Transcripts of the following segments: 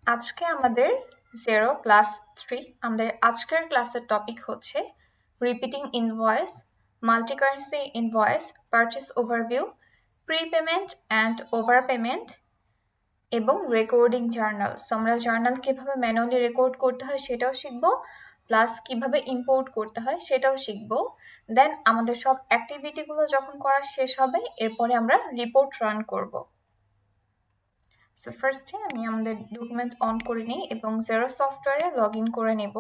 আজকে আমাদের 0 ক্লাস 3 আমাদের আজকের ক্লাসের টপিক হচ্ছে repeating invoice, multi currency invoice, purchase overview, prepayment and over payment এবং রেকর্ডিং জার্নাল। আমরা জার্নাল কিভাবে ম্যানুয়ালি রেকর্ড করতে হয় সেটাও শিখবো, প্লাস কিভাবে ইম্পোর্ট করতে হয় সেটাও শিখবো। দেন আমাদের সব অ্যাক্টিভিটিগুলো যখন করা শেষ হবে এরপরে আমরা রিপোর্ট রান করব। সো ফার্স্টে আমি আমাদের ডকুমেন্ট অন করে নিই এবং জেরো সফটওয়্যারে লগ ইন করে নেব।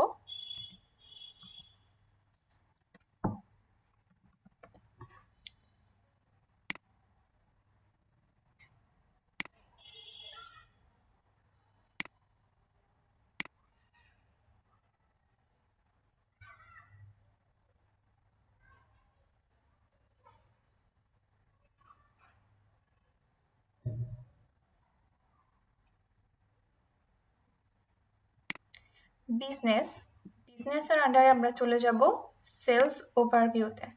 বিজনেসের আন্ডারে আমরা চলে যাব সেলস ওভারভিউতে।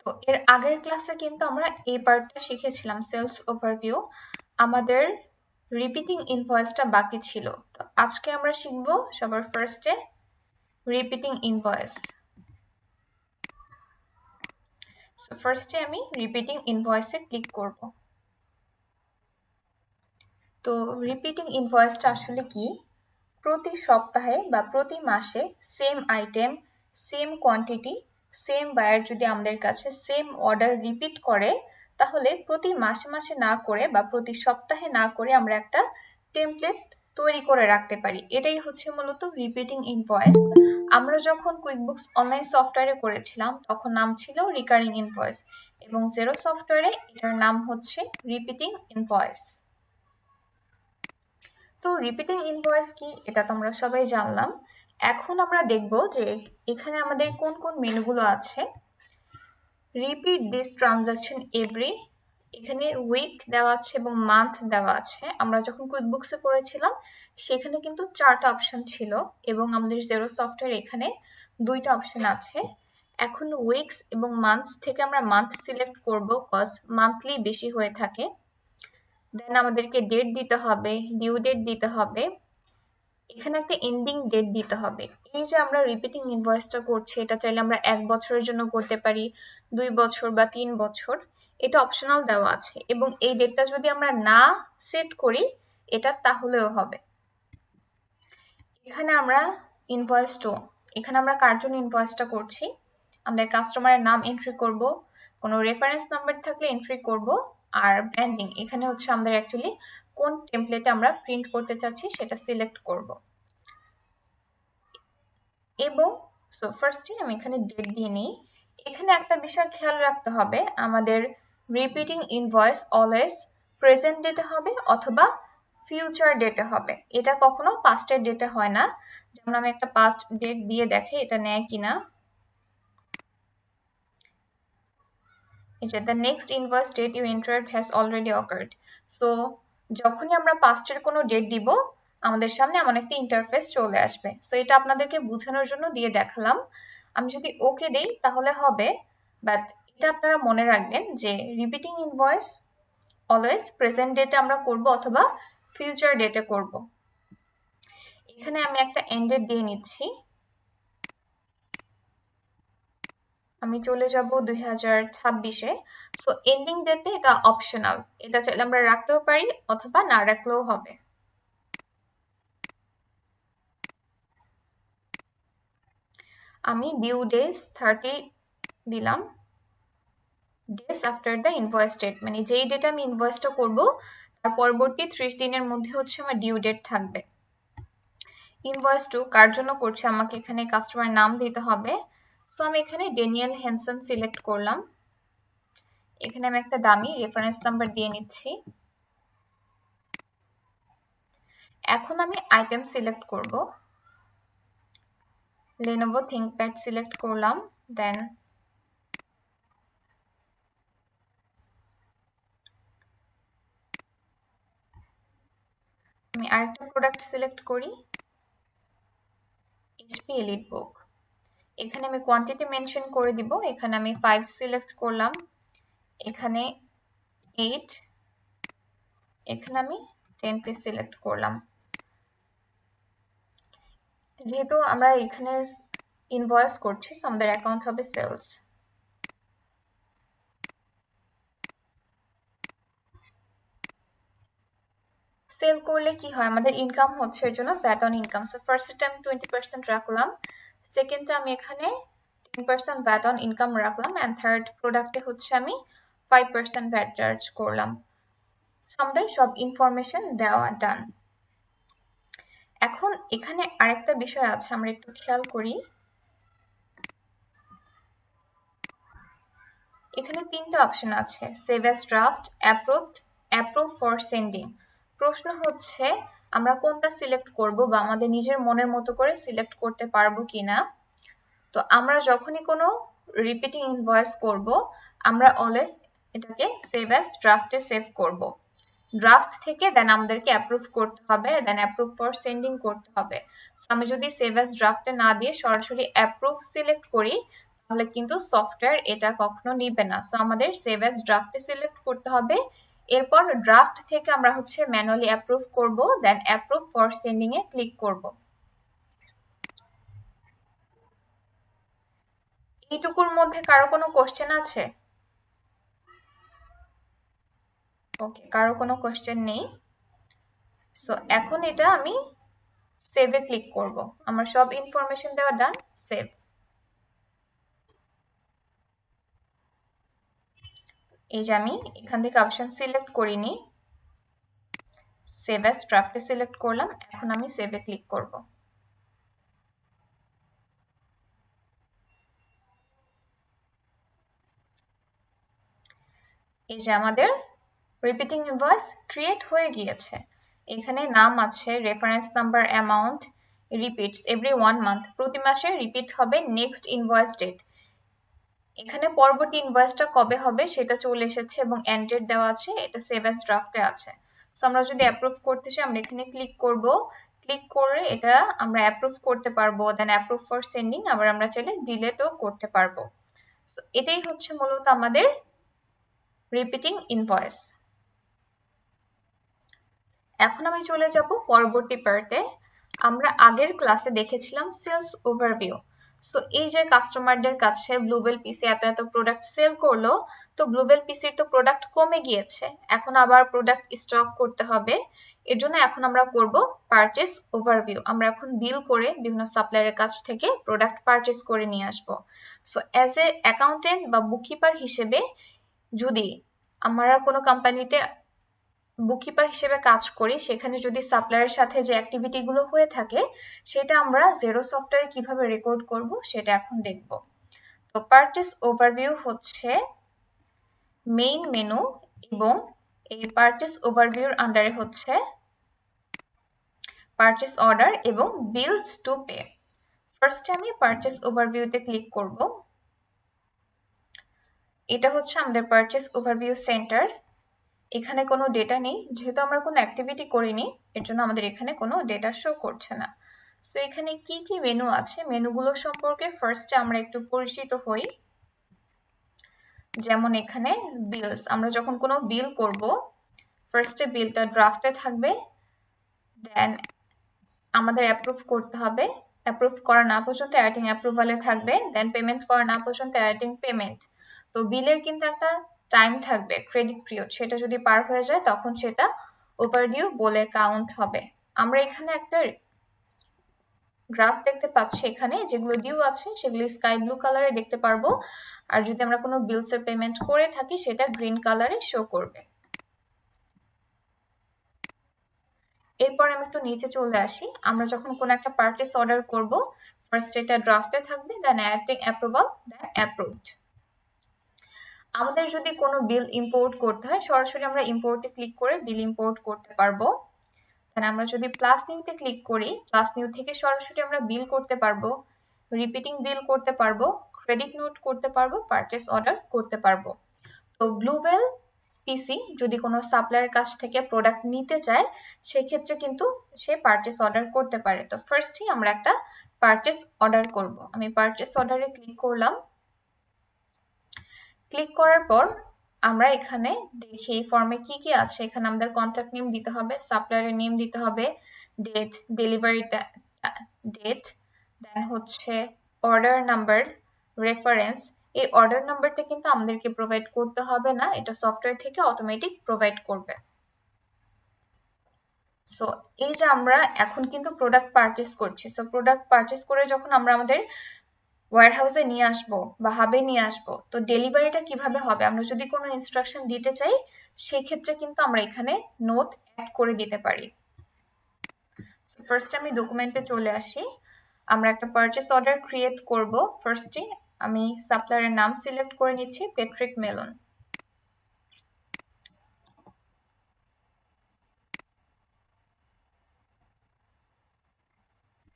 তো এর আগের ক্লাসে কিন্তু আমরা এই পার্টটা শিখেছিলাম, সেলস ওভারভিউ। আমাদের রিপিটিং ইনভয়েসটা বাকি ছিল, তো আজকে আমরা শিখবো সবার ফার্স্টে রিপিটিং ইনভয়েস। ফার্স্টে আমি রিপিটিং ইনভয়েসে ক্লিক করব। তো রিপিটিং ইনভয়েসটা আসলে কি? প্রতি সপ্তাহে বা প্রতি মাসে same item, same quantity, same buyer যদি আমাদের কাছে সেম অর্ডার রিপিট করে, তাহলে প্রতি মাসে মাসে না করে বা প্রতি সপ্তাহে না করে আমরা একটা টেমপ্লেট তৈরি করে রাখতে পারি। এটাই হচ্ছে মূলত রিপিটিং ইনভয়েস। আমরা যখন কুইকবুকস অনলাইন সফটওয়্যারে করেছিলাম তখন নাম ছিল রিকারিং ইনভয়েস, এবং জেরো সফটওয়্যারে এটার নাম হচ্ছে রিপিটিং ইনভয়েস। তো রিপিটিং ইনভয়েস কি এটা তো আমরা সবাই জানলাম। এখন আমরা দেখব যে এখানে আমাদের কোন কোন মেনুগুলো আছে। রিপিট দিস ট্রানজাকশন এভরি, এখানে উইক দেওয়া আছে এবং মান্থ দেওয়া আছে। আমরা যখন কুইকবুকসে পড়েছিলাম সেখানে কিন্তু 4টা অপশন ছিল এবং আমাদের জেরো সফটওয়্যার এখানে 2টা অপশন আছে। এখন উইকস এবং মান্থস থেকে আমরা মান্থ সিলেক্ট করব, কজ মান্থলি বেশি হয়ে থাকে। দেন আমাদেরকে ডেট দিতে হবে, ডিউ ডেট দিতে হবে, এখানে একটা এন্ডিং ডেট দিতে হবে। এই যে আমরা রিপিটিং ইনভয়েসটা করছি এটা চাইলে আমরা 1 বছরের জন্য করতে পারি, 2 বছর বা 3 বছর, এটা অপশনাল দেওয়া আছে। এবং এই ডেটটা যদি আমরা না সেট করি এটা তাহলেও হবে। এখানে আমরা ইনভয়েস টু, এখানে আমরা কার জন্য ইনভয়েসটা করছি, আমরা কাস্টমারের নাম এন্ট্রি করব, কোনো রেফারেন্স নাম্বার থাকলে এন্ট্রি করব, আর ব্র্যান্ডিং এখানে হচ্ছে আমাদের অ্যাকচুয়ালি কোন টেমপ্লেটে আমরা প্রিন্ট করতে চাচ্ছি সেটা সিলেক্ট করব। এবং ফার্স্টে আমি এখানে ডেট দিয়ে নিই। এখানে একটা বিষয় খেয়াল রাখতে হবে, আমাদের রিপিটিং ইনভয়েস অলওয়েজ প্রেজেন্ট ডেটে হবে অথবা ফিউচার ডেটে হবে, এটা কখনো পাস্টের ডেটে হয় না। যেমন আমি একটা পাস্ট ডেট দিয়ে দেখে এটা নেয় কিনা। এটা the next invoice date you entered has already occurred. So যখনই আমরা পাস্টের কোনো ডেট দিব আমাদের সামনে এমন একটা ইন্টারফেস চলে আসবে। সো এটা আপনাদেরকে বোঝানোর জন্য দিয়ে দেখালাম। আমি যদি ওকে দেই তাহলে হবে, বাট এটা আপনারা মনে রাখবেন যে রিপিটিং ইনভয়েস অলওয়েজ প্রেজেন্ট ডেটে আমরা করব অথবা ফিউচার ডেটে করব। এখানে আমি একটা এন্ড ডেট দিয়ে নিচ্ছি। আমি চলে যাব 2026-এ। তো এন্ডিং ডেটে এটা অপশনাল, এটা চাইলে আমরা রাখতেও পারি অথবা না রাখলেও হবে। আমি ডিউ ডেজ 30 দিলাম, days after the invoice date, মানে যেই ডেটে আমি ইনভয়েসটা করব তার পরবর্তী 30 দিনের মধ্যে হচ্ছে আমার ডিউ ডেট থাকবে। ইনভয়েস টু কার জন্য করছে আমাকে এখানে কাস্টমার নাম দিতে হবে। সো আমি এখানে ড্যানিয়েল হ্যানসন সিলেক্ট করলাম। এখানে আমি একটা দামি রেফারেন্স নাম্বার দিয়ে নিচ্ছি। এখন আমি আইটেম সিলেক্ট করব, Lenovo ThinkPad সিলেক্ট করলাম। দেন আমি আরেকটা প্রোডাক্ট সিলেক্ট করি, HP EliteBook। এখানে আমি কোয়ান্টিটি মেনশন করে দিব, এখানে আমি 5 সিলেক্ট করলাম, এখানে 8, এখানে আমি 10 পিস সিলেক্ট করলাম। যেহেতু আমরা এখানে ইনভয়েস করছি, আমাদের অ্যাকাউন্ট হবে সেলস। সেল করলে কি হয়, আমাদের ইনকাম হচ্ছে, এর জন্য ভ্যাট অন ইনকাম। সো ফার্স্টে আমি 20% রাখলাম, সেকেন্ডে আমি এখানে 10% ভ্যাট অন ইনকাম রাখলাম, অ্যান্ড থার্ড প্রোডাক্টে হচ্ছে আমি 5% ভ্যাট চার্জ করলাম। আমাদের সব ইনফরমেশন দেওয়া ডান। এখন এখানে আরেকটা বিষয় আছে, আমরা একটু খেয়াল করি। এখানে তিনটা অপশন আছে, save as draft, approve for sending. প্রশ্ন হচ্ছে আমরা কোনটা সিলেক্ট করব, বা আমাদের নিজের মনের মতো করে সিলেক্ট করতে পারবো কিনা। তো আমরা যখনই কোনো রিপিটিং ইনভয়েস করব, আমরা অলওয়েজ এটাকে সেভ অ্যাজ ড্রাফটে সেভ করব। ড্রাফট থেকে দেন আমাদেরকে অ্যাপ্রুভ করতে হবে, দেন অ্যাপ্রুভ ফর সেন্ডিং করতে হবে। আমি যদি সেভ অ্যাজ ড্রাফটে না দিয়ে সরাসরি অ্যাপ্রুভ সিলেক্ট করি, তাহলে কিন্তু সফটওয়্যার এটা কখনো নিবে না। সো আমাদের সেভ অ্যাজ ড্রাফটে সিলেক্ট করতে হবে, এরপর ড্রাফট থেকে আমরা হচ্ছে ম্যানুয়ালি অ্যাপ্রুভ করব, দেন অ্যাপ্রুভ ফর সেন্ডিং এ ক্লিক করব। এইটুকুর মধ্যে কারো কোনো কোশ্চেন আছে? ওকে, কারো কোনো কোশ্চেন নেই। সো এখন এটা আমি সেভে ক্লিক করব। আমার সব ইনফরমেশন দেওয়া ডান, সেভ। এই যে আমি এখান থেকে অপশন সিলেক্ট করিনি, সেভ অ্যাজ ড্রাফটে সিলেক্ট করলাম, এখন আমি সেভে ক্লিক করব। এই যে আমাদের রিপিটিং ইনভয়েস ক্রিয়েট হয়ে গিয়েছে। এখানে নাম আছে, reference number, amount, repeats every 1 month, প্রতি মাসে রিপিট হবে, নেক্সট ইনভয়েস ডেট, এখানে পরবর্তী ইনভয়েসটা কবে হবে সেটা চলে এসেছে, এবং এন্ড ডেট দেওয়া আছে, এটা সেভ অ্যাজ ড্রাফটে আছে। সো আমরা যদি অ্যাপ্রুভ করতে চাই, আমরা এখানে ক্লিক করব, ক্লিক করে এটা আমরা অ্যাপ্রুভ করতে পারবো, দেন অ্যাপ্রুভ ফর সেন্ডিং, আবার আমরা চাইলে ডিলেটও করতে পারবো। সো এটাই হচ্ছে মূলত আমাদের রিপিটিং ইনভয়েস। এখন আমি চলে যাব পরবর্তী পার্টে। আমরা আগের ক্লাসে দেখেছিলাম সেলস ওভারভিউ। সো এই যে কাস্টমারদের কাছে ব্লুবেল পিসি এত এত প্রোডাক্ট সেল করলো, তো ব্লুবেল পিসির তো প্রোডাক্ট কমে গিয়েছে, এখন আবার প্রোডাক্ট স্টক করতে হবে। এর জন্য এখন আমরা করব পারচেস ওভারভিউ। আমরা এখন বিল করে বিভিন্ন সাপ্লায়ারের কাছ থেকে প্রোডাক্ট পারচেস করে নিয়ে আসবো। সো অ্যাজ এ অ্যাকাউন্টেন্ট বা বুককিপার হিসেবে, যদি আমরা কোনো কোম্পানিতে বুককিপার হিসেবে কাজ করি, সেখানে যদি সাপ্লায়ারের সাথে যে অ্যাক্টিভিটিগুলো হয়ে থাকে, সেটা আমরা জেরো সফটওয়্যারে কিভাবে রেকর্ড করব সেটা এখন দেখব। তো পারচেস ওভারভিউ হচ্ছে মেইন মেনু, এবং এই পারচেস ওভারভিউর আন্ডারে হচ্ছে পারচেস অর্ডার এবং বিলস টু পে। ফার্স্টে আমি পারচেস ওভারভিউতে ক্লিক করব। এটা হচ্ছে আমাদের পারচেস ওভারভিউ সেন্টার। এখানে কোনো ডেটা নেই, যেহেতু আমরা কোনো অ্যাক্টিভিটি করিনি, এর জন্য আমাদের এখানে কোনো ডেটা শো করছে না। তো এখানে কি কি মেনু আছে, মেনুগুলো সম্পর্কে ফার্স্টে আমরা একটু পরিচিত হই। যেমন এখানে বিলস, আমরা যখন কোনো বিল করব, ফার্স্টে বিলটা ড্রাফটে থাকবে, দেন আমাদের অ্যাপ্রুভ করতে হবে, অ্যাপ্রুভ করা না পর্যন্ত অ্যাডিং অ্যাপ্রুভালে থাকবে, দেন পেমেন্ট করা না পর্যন্ত অ্যাডিং পেমেন্ট। তো বিলের কিন্তু একটা টাইম থাকবে, ক্রেডিট পিরিয়ড, সেটা যদি পার হয়ে যায় তখন সেটা ওভারডিউ বলে কাউন্ট হবে। আমরা এখানে একটা গ্রাফ দেখতে পাচ্ছি, এখানে যেগুলো ডিউ আছে সেগুলো স্কাই ব্লু কালারে দেখতে পারবো, আর যদি আমরা কোনো বিলসের পেমেন্ট করে থাকি সেটা গ্রিন কালারে শো করবে। এরপর আমি একটু নিচে চলে আসি। আমরা যখন কোনো একটা পারচেস অর্ডার করব, ফার্স্ট এটা ড্রাফটে থাকবে, দেন অ্যাডিং অ্যাপ্রুভাল, দেন অ্যাপ্রুভড। আমাদের যদি কোনো বিল ইম্পোর্ট করতে হয়, সরাসরি আমরা ইম্পোর্টে ক্লিক করে বিল ইম্পোর্ট করতে পারবো। দেন আমরা যদি প্লাস নিউতে ক্লিক করি, প্লাস নিউ থেকে সরাসরি আমরা বিল করতে পারবো, রিপিটিং বিল করতে পারবো, ক্রেডিট নোট করতে পারবো, পারচেস অর্ডার করতে পারবো। তো ব্লুবেল পিসি যদি কোনো সাপ্লায়ারের কাছ থেকে প্রোডাক্ট নিতে চায়, সেক্ষেত্রে কিন্তু সে পারচেস অর্ডার করতে পারে। তো ফার্স্টই আমরা একটা পারচেস অর্ডার করব। আমি পারচেস অর্ডারে ক্লিক করলাম। ক্লিক করার পর আমরা এখানে দেখি এই ফর্মে কি কি আছে। এখানে আমাদের কন্ট্যাক্ট নেম দিতে হবে, সাপ্লায়ারের নেম দিতে হবে, ডেট, ডেলিভারি ডেট, দেন হচ্ছে অর্ডার নাম্বার, রেফারেন্স। এই অর্ডার নাম্বারটা কিন্তু আমাদেরকে প্রোভাইড করতে হবে না, এটা সফটওয়্যার থেকে অটোমেটিক প্রোভাইড করবে। সো এই যে আমরা এখন কিন্তু প্রোডাক্ট পারচেস করছি, সো প্রোডাক্ট পারচেস করে যখন আমরা আমাদের ওয়্যারহাউসে নিয়ে আসবো বা হাবে নিয়ে আসবো, তো ডেলিভারিটা কিভাবে হবে, আমরা যদি কোনো ইনস্ট্রাকশন দিতে চাই সেক্ষেত্রে কিন্তু আমরা এখানে নোট অ্যাড করে দিতে পারি। ফার্স্ট আমি ডকুমেন্টে চলে আসি, আমরা একটা পারচেস অর্ডার ক্রিয়েট করব। ফার্স্টে আমি সাপ্লায়ারের নাম সিলেক্ট করে নিচ্ছি, পেট্রিক মেলন।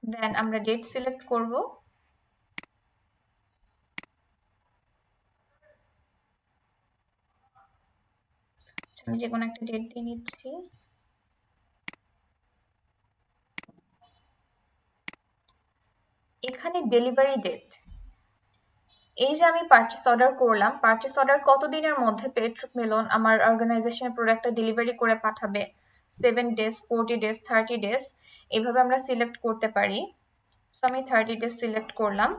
দেন আমরা ডেট সিলেক্ট করব, আমি যে কোনো একটা ডেট দিয়ে নিচ্ছি। এখানে ডেলিভারি ডেট, এই যে আমি পারচেস অর্ডার করলাম, পারচেস অর্ডার কতদিনের মধ্যে পেট্রিক মেলন আমার অর্গানাইজেশনের প্রোডাক্টটা ডেলিভারি করে পাঠাবে, 7 ডেজ, 40 ডেজ, 30 ডেজ, এইভাবে আমরা সিলেক্ট করতে পারি। সো আমি 30 ডেজ সিলেক্ট করলাম।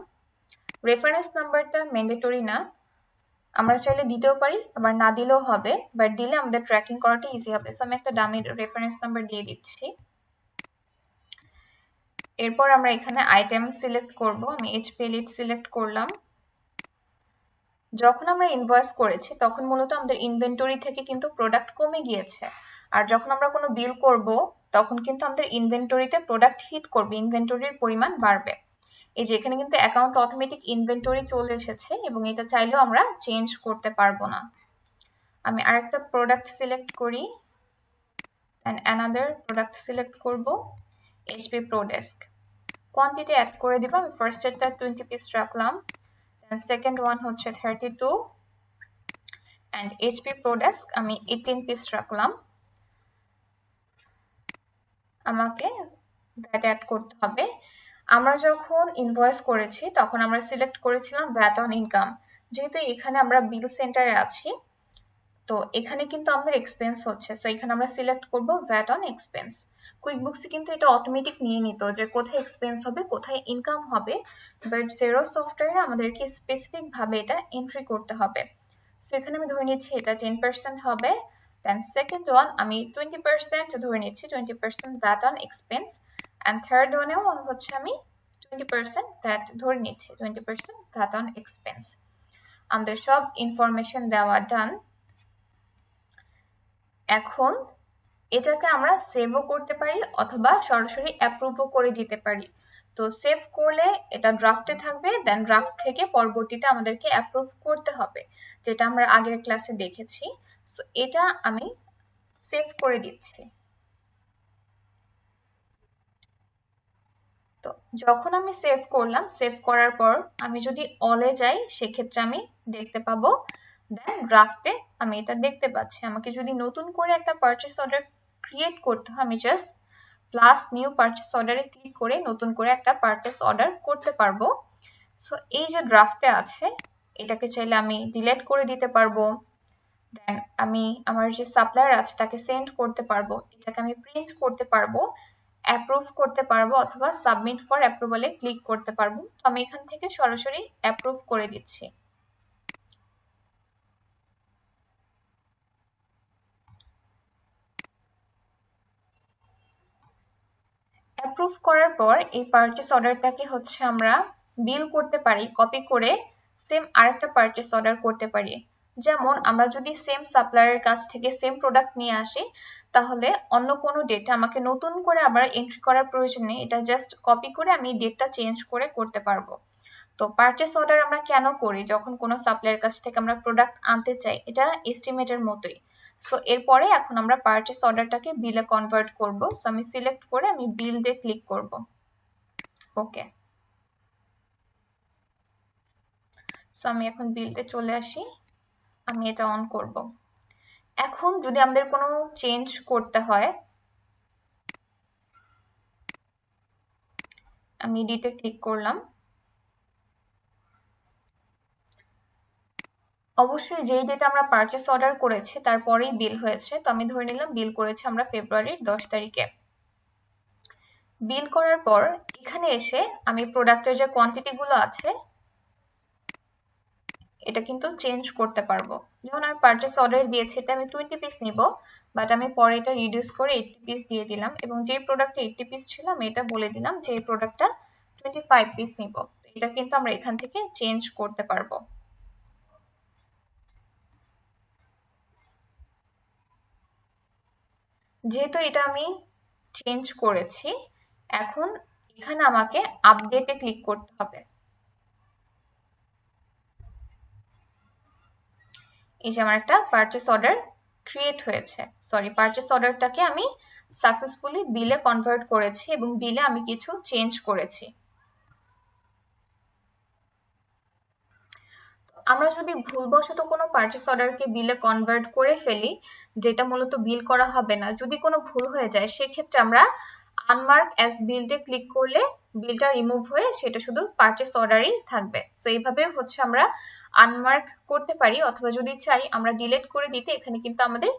রেফারেন্স নাম্বারটা ম্যান্ডেটরি না, আমরা চাইলে দিতেও পারি আবার না দিলেও হবে, বাট দিলে আমাদের ট্র্যাকিং করাটা ইজি হবে। সো আমি একটা ডামি রেফারেন্স নাম্বার দিয়ে দিচ্ছি। এরপর আমরা এখানে আইটেম সিলেক্ট করব, আমি এইচপি এলিট সিলেক্ট করলাম। যখন আমরা ইনভয়েস করেছি তখন মূলত আমাদের ইনভেন্টরি থেকে কিন্তু প্রোডাক্ট কমে গিয়েছে, আর যখন আমরা কোনো বিল করব তখন কিন্তু আমাদের ইনভেন্টরিতে প্রোডাক্ট হিট করবে, ইনভেন্টরির পরিমাণ বাড়বে। এই যে এখানে কিন্তু অ্যাকাউন্ট অটোমেটিক ইনভেন্টরি চলে এসেছে এবং এটা চাইলেও আমরা চেঞ্জ করতে পারবো না। আমি আরেকটা প্রোডাক্ট সিলেক্ট করি, অ্যান্ড অ্যানাদার প্রোডাক্ট সিলেক্ট করব, এইচপি প্রোডেস্ক। কোয়ান্টিটি অ্যাড করে দিব, আমি ফার্স্ট এরটা 20 পিস রাখলাম, দেন সেকেন্ড ওয়ান হচ্ছে 32, অ্যান্ড এইচপি প্রোডেস্ক আমি 18 পিস রাখলাম। আমাকে ভ্যাট অ্যাড করতে হবে। আমরা যখন ইনভয়েস করেছি তখন আমরা সিলেক্ট করেছিলাম ভ্যাট অন ইনকাম, যেহেতু এখানে আমরা বিল সেন্টারে আছি তো এখানে কিন্তু আমাদের এক্সপেন্স হচ্ছে, সো এখানে আমরা সিলেক্ট করব ভ্যাট অন এক্সপেন্স। কুইকবুকসে কিন্তু এটা অটোমেটিক নিয়ে নিত যে কোথায় এক্সপেন্স হবে কোথায় ইনকাম হবে, বাট জেরো সফটওয়্যারে আমাদেরকে স্পেসিফিক ভাবে এটা এন্ট্রি করতে হবে। সো এখানে আমি ধরে নিচ্ছি এটা 10% হবে, দেন সেকেন্ড ওয়ান আমি 20% ধরে নিচ্ছি, 20% VAT on expense, and third ওয়ানেও হচ্ছে আমি 20% ভ্যাট ধরে নিচ্ছি, 20% ভ্যাট অন এক্সপেন্স। আমাদের সব ইনফরমেশন দেওয়া ডান। এখন এটাকে আমরা সেভও করতে পারি অথবা সরাসরি অ্যাপ্রুভও করে দিতে পারি। তো সেভ করলে এটা ড্রাফটে থাকবে, দেন ড্রাফট থেকে পরবর্তীতে আমাদেরকে অ্যাপ্রুভ করতে হবে, যেটা আমরা আগের ক্লাসে দেখেছি। সো এটা আমি সেভ করে দিচ্ছি। তো যখন আমি সেভ করলাম, সেভ করার পর আমি যদি অলে যাই সেক্ষেত্রে আমি দেখতে পাবো, দেন ড্রাফটে আমি এটা দেখতে পাচ্ছি। আমাকে যদি নতুন করে একটা পারচেস অর্ডার ক্রিয়েট করতে হয়, আমি জাস্ট প্লাস নিউ পারচেস অর্ডারে ক্লিক করে নতুন করে একটা পারচেস অর্ডার করতে পারবো। সো এই যে ড্রাফটে আছে এটাকে চাইলে আমি ডিলিট করে দিতে পারবো, দেন আমি আমার যে সাপ্লায়ার আছে তাকে সেন্ড করতে পারবো, এটাকে আমি প্রিন্ট করতে পারবো, অ্যাপ্রুভ করতে পারবো অথবা সাবমিট ফর অ্যাপ্রুভালে ক্লিক করতে পারবো। তো আমি এখান থেকে সরাসরি অ্যাপ্রুভ করে দিচ্ছি। অ্যাপ্রুভ করার পর এই পারচেস অর্ডারটাকে হচ্ছে আমরা বিল করতে পারি, কপি করে সেম আরেকটা পারচেস অর্ডার করতে পারি। যেমন আমরা যদি সেম সাপ্লায়ারের কাছ থেকে সেম প্রোডাক্ট নিয়ে আসি তাহলে অন্য কোনো ডেটে আমাকে নতুন করে আবার এন্ট্রি করার প্রয়োজন নেই, এটা জাস্ট কপি করে আমি ডেটটা চেঞ্জ করে করতে পারবো। তো পারচেস অর্ডার আমরা কেন করি, যখন কোনো সাপ্লায়ারের কাছ থেকে আমরা প্রোডাক্ট আনতে চাই, এটা এস্টিমেটের মতোই। সো এরপরে এখন আমরা পারচেস অর্ডারটাকে বিলে কনভার্ট করব। সো আমি সিলেক্ট করে আমি বিল দিয়ে ক্লিক করব। ওকে, সো আমি এখন বিলতে চলে আসি, আমি এটা অন করব। এখন যদি আমাদের কোনো চেঞ্জ করতে হয় আমি এডিটে ক্লিক করলাম। অবশ্যই যেই ডেটে আমরা পারচেস অর্ডার করেছি তারপরেই বিল হয়েছে। তো আমি ধরে নিলাম বিল করেছি আমরা ফেব্রুয়ারির 10 তারিখে। বিল করার পর এখানে এসে আমি প্রোডাক্টের যে কোয়ান্টিটিগুলো আছে এটা কিন্তু চেঞ্জ করতে পারবো। যেমন আমি পারচেস অর্ডার দিয়েছি এটা আমি 20 পিস নিব, বাট আমি পরে এটা রিডিউস করে 80 পিস দিয়ে দিলাম, এবং যে প্রোডাক্টে 80 পিস ছিল আমি এটা বলে দিলাম যে এই প্রোডাক্টটা 25 পিস নিব। এটা কিন্তু আমরা এখান থেকে চেঞ্জ করতে পারবো। যেহেতু এটা আমি চেঞ্জ করেছি, এখন এখানে আমাকে আপডেটে ক্লিক করতে হবে। এই যে আমার একটা পারচেস অর্ডার ক্রিয়েট হয়েছে, সরি পারচেস অর্ডারটাকে আমি সাকসেসফুলি বিলে কনভার্ট করেছি এবং বিলে আমি কিছু চেঞ্জ করেছি। আমরা যদি ভুলবশত কোনো পারচেস অর্ডারকে বিলে কনভার্ট করে ফেলি, যেটা মূলত বিল করা হবে না, যদি কোনো ভুল হয়ে যায় সেক্ষেত্রে আমরা আনমার্ক অ্যাজ বিলটে ক্লিক করলে বিলটা রিমুভ হয়ে সেটা শুধু পারচেস অর্ডারই থাকবে। সো এইভাবে হচ্ছে আমরা আনমার্ক করতে পারি, অথবা যদি চাই আমরা ডিলিট করে দিতে এখানে কিন্তু আমাদের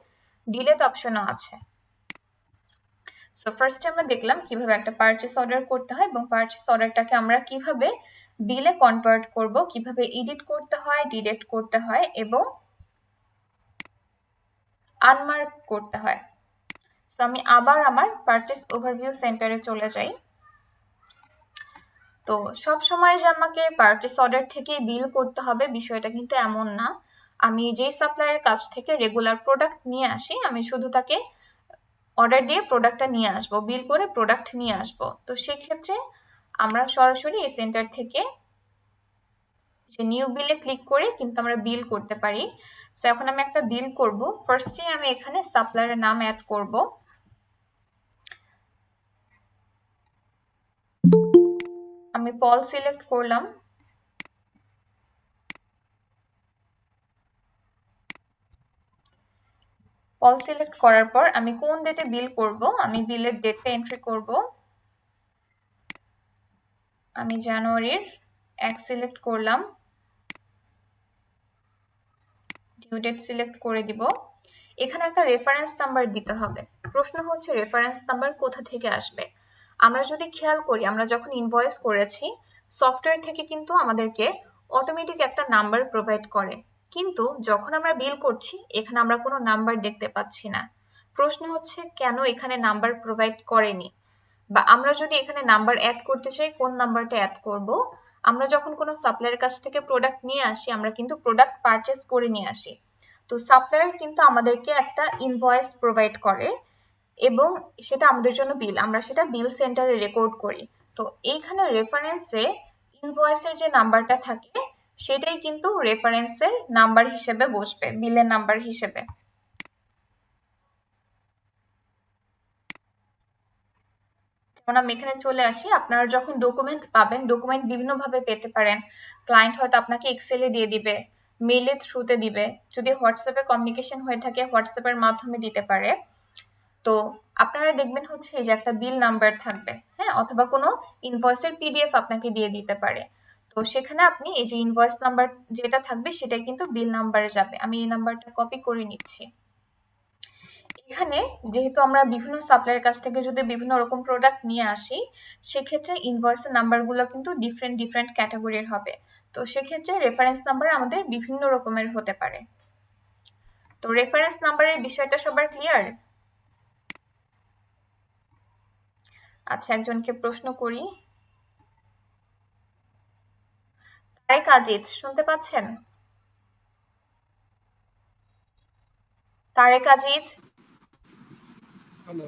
ডিলিট অপশনও আছে। সো ফার্স্টে আমরা দেখলাম কিভাবে একটা পারচেস অর্ডার করতে হয় এবং পারচেস অর্ডারটাকে আমরা কিভাবে বিলে কনভার্ট করব, কিভাবে এডিট করতে হয়, ডিলিট করতে হয় এবং আনমার্ক করতে হয়। সো আমি আবার আমার পারচেস ওভারভিউ সেন্টারে চলে যাই। তো সব সময় যে আমাকে পারচেস অর্ডার থেকে বিল করতে হবে বিষয়টা কিন্তু এমন না। আমি যেই সাপ্লায়ারের কাছ থেকে রেগুলার প্রোডাক্ট নিয়ে আসি আমি শুধু তাকে অর্ডার দিয়ে প্রোডাক্টটা নিয়ে আসবো, বিল করে প্রোডাক্ট নিয়ে আসবো। তো সেক্ষেত্রে আমরা সরাসরি এই সেন্টার থেকে নিউ বিলে ক্লিক করে কিন্তু আমরা বিল করতে পারি। সো এখন আমি একটা বিল করব। ফার্স্টে আমি এখানে সাপ্লায়ারের নাম অ্যাড করব। আমি পল সিলেক্ট করলাম। পল সিলেক্ট করার পর আমি কোন ডেটে বিল করব আমি বিলের ডেটটা এন্ট্রি করব। আমি জানুয়ারির 1 সিলেক্ট করলাম, ডিউ ডেট সিলেক্ট করে দিব। এখানে একটা রেফারেন্স নাম্বার দিতে হবে। প্রশ্ন হচ্ছে রেফারেন্স নাম্বার কোথা থেকে আসবে। আমরা যদি খেয়াল করি আমরা যখন ইনভয়েস করেছি সফটওয়্যার থেকে কিন্তু আমাদেরকে অটোমেটিক একটা নাম্বার প্রোভাইড করে, কিন্তু যখন আমরা বিল করছি এখানে আমরা কোনো নাম্বার দেখতে পাচ্ছি না। প্রশ্ন হচ্ছে কেন এখানে নাম্বার প্রোভাইড করেনি, বা আমরা যদি এখানে নাম্বার অ্যাড করতে চাই কোন নাম্বারটা অ্যাড করব। আমরা যখন কোনো সাপ্লায়ারের কাছ থেকে প্রোডাক্ট নিয়ে আসি আমরা কিন্তু প্রোডাক্ট পারচেস করে নিয়ে আসি। তো সাপ্লায়ার কিন্তু আমাদেরকে একটা ইনভয়েস প্রোভাইড করে এবং সেটা আমাদের জন্য বিল, আমরা সেটা বিল সেন্টারে রেকর্ড করি। তো এইখানে রেফারেন্সে ইনভয়েসের যে নাম্বারটা থাকে সেটাই কিন্তু রেফারেন্সের নাম্বার হিসেবে বসবে, বিলের নাম্বার হিসেবে। যেমন আমি এখানে চলে আসি, আপনারা যখন ডকুমেন্ট পাবেন ডকুমেন্ট বিভিন্নভাবে পেতে পারেন। ক্লায়েন্ট হয়তো আপনাকে এক্সেলে দিয়ে দিবে, মেইলের থ্রুতে দিবে, যদি হোয়াটসঅ্যাপে কমিউনিকেশন হয়ে থাকে হোয়াটসঅ্যাপের মাধ্যমে দিতে পারে। তো আপনারা দেখবেন হচ্ছে এই যে একটা বিল নাম্বার থাকবে, হ্যাঁ, অথবা কোনো ইনভয়েসের পিডিএফ আপনাকে দিয়ে দিতে পারে। তো সেখানে আপনি এই যে ইনভয়েস নাম্বার যেটা থাকবে সেটাই কিন্তু বিল নাম্বারে যাবে। আমি এই নাম্বারটা কপি করে নিচ্ছি। এখানে যেহেতু আমরা বিভিন্ন সাপ্লায়ারের কাছ থেকে যদি বিভিন্ন রকম প্রোডাক্ট নিয়ে আসি সেক্ষেত্রে ইনভয়েসের নাম্বারগুলো কিন্তু ডিফারেন্ট ডিফারেন্ট ক্যাটাগরির হবে। তো সেক্ষেত্রে রেফারেন্স নাম্বার আমাদের বিভিন্ন রকমের হতে পারে। তো রেফারেন্স নাম্বারের বিষয়টা সবার ক্লিয়ার? আচ্ছা, একজনকে প্রশ্ন করি। তারেক আজিজ শুনতে পাচ্ছেন? তারেক আজিজ, হ্যালো।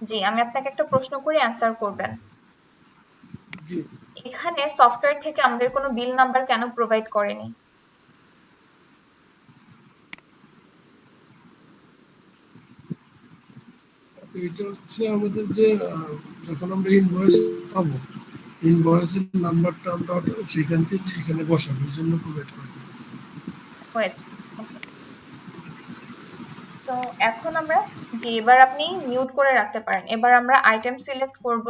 জি, আমি আপনাকে একটা প্রশ্ন করে অ্যান্সার করবেন। জি, এখানে সফটওয়্যার থেকে আমাদের কোনো বিল নাম্বার কেন প্রোভাইড করেনি? এটা হচ্ছে আমাদের যে যখন আমরা ইনভয়েস পাবো ইনভয়েসের নাম্বারটা আমরা সেখান থেকে এখানে বসাবো, এই জন্য প্রোভাইড করবো। হয়েছে, ওকে। সো এখন আমরা, জি, এবার আপনি মিউট করে রাখতে পারেন। এবার আমরা আইটেম সিলেক্ট করব।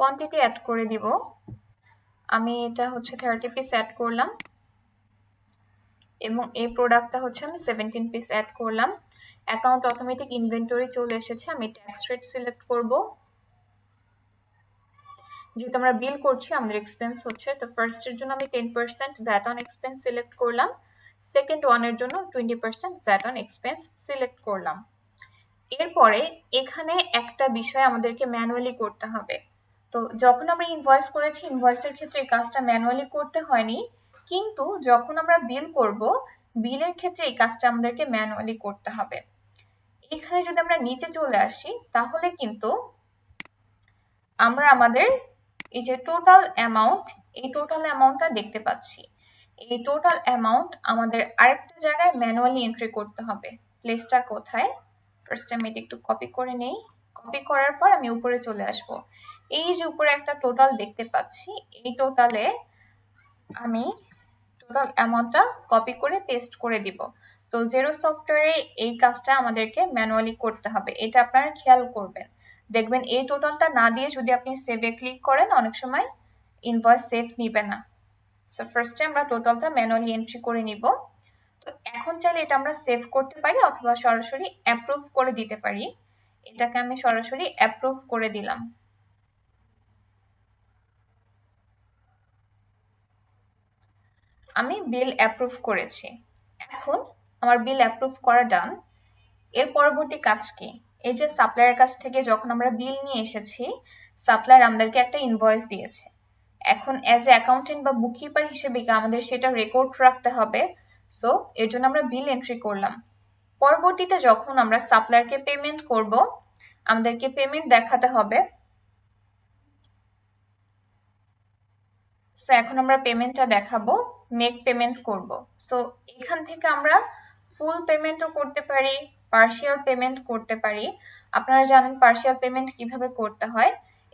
কোয়ান্টিটি অ্যাড করে দিব। আমি এটা হচ্ছে 30 পিস অ্যাড করলাম এবং এই প্রোডাক্টটা হচ্ছে আমি 17 পিস অ্যাড করলাম। অ্যাকাউন্ট অটোমেটিক ইনভেন্টরি চলে এসেছে। আমি ট্যাক্স রেট সিলেক্ট করব। যেহেতু আমরা বিল করছি আমাদের এক্সপেন্স হচ্ছে, তো ফার্স্টের জন্য আমি 10% ভ্যাট অন এক্সপেন্স সিলেক্ট করলাম, সেকেন্ড ওয়ানের জন্য 20% ভ্যাট অন এক্সপেন্স সিলেক্ট করলাম। এরপরে এখানে একটা বিষয় আমাদেরকে ম্যানুয়ালি করতে হবে। তো যখন আমরা ইনভয়েস করেছি ইনভয়েসের ক্ষেত্রে এই কাজটা ম্যানুয়ালি করতে হয়নি, কিন্তু যখন আমরা বিল করব বিলের ক্ষেত্রে এই কাজটা আমাদেরকে ম্যানুয়ালি করতে হবে। এখানে যদি আমরা নিচে চলে আসি তাহলে কিন্তু আমরা আমাদের এই যে টোটাল অ্যামাউন্ট, এই টোটাল অ্যামাউন্টটা দেখতে পাচ্ছি। এই টোটাল অ্যামাউন্ট আমাদের আরেকটা জায়গায় ম্যানুয়ালি এন্ট্রি করতে হবে। প্লেসটা কোথায়? ফার্স্ট আমি এটা একটু কপি করে নেই। কপি করার পর আমি উপরে চলে আসব। এই যে উপরে একটা টোটাল দেখতে পাচ্ছি, এই টোটালে আমি টোটাল অ্যামাউন্টটা কপি করে পেস্ট করে দিব। তো জেরো সফটওয়্যারে এই কাজটা আমাদেরকে ম্যানুয়ালি করতে হবে, এটা আপনারা খেয়াল করবেন। দেখবেন এই টোটালটা না দিয়ে যদি আপনি সেভে ক্লিক করেন অনেক সময় ইনভয়েস সেভ নিবে না। সো ফার্স্টে আমরা টোটালটা ম্যানুয়ালি এন্ট্রি করে নিব। তো এখন চাইলে এটা আমরা সেভ করতে পারি অথবা সরাসরি অ্যাপ্রুভ করে দিতে পারি। এটাকে আমি সরাসরি অ্যাপ্রুভ করে দিলাম। আমি বিল অ্যাপ্রুভ করেছি। এখন আমার বিল অ্যাপ্রুভ করা ডান। এর পরবর্তী কাজ কি? এই যে সাপ্লায়ার কাছ থেকে যখন আমরা বিল নিয়ে এসেছি, সাপ্লায়ার আমাদেরকে একটা ইনভয়েস দিয়েছে। এখন অ্যাজ এ অ্যাকাউন্টেন্ট বা বুককিপার হিসেবে আমাদের সেটা রেকর্ড রাখতে হবে। সো এর জন্য আমরা বিল এন্ট্রি করলাম। পরবর্তীতে যখন আমরা সাপ্লায়ারকে পেমেন্ট করব, আমাদেরকে পেমেন্ট দেখাতে হবে। সো এখন আমরা পেমেন্টটা দেখাবো, মেক পেমেন্ট করব। সো এখান থেকে আমরা ফুল পেমেন্টও করতে পারি, পার্শিয়াল পেমেন্ট করতে পারি। আপনারা জানেন পার্শিয়াল পেমেন্ট কিভাবে করতে হয়।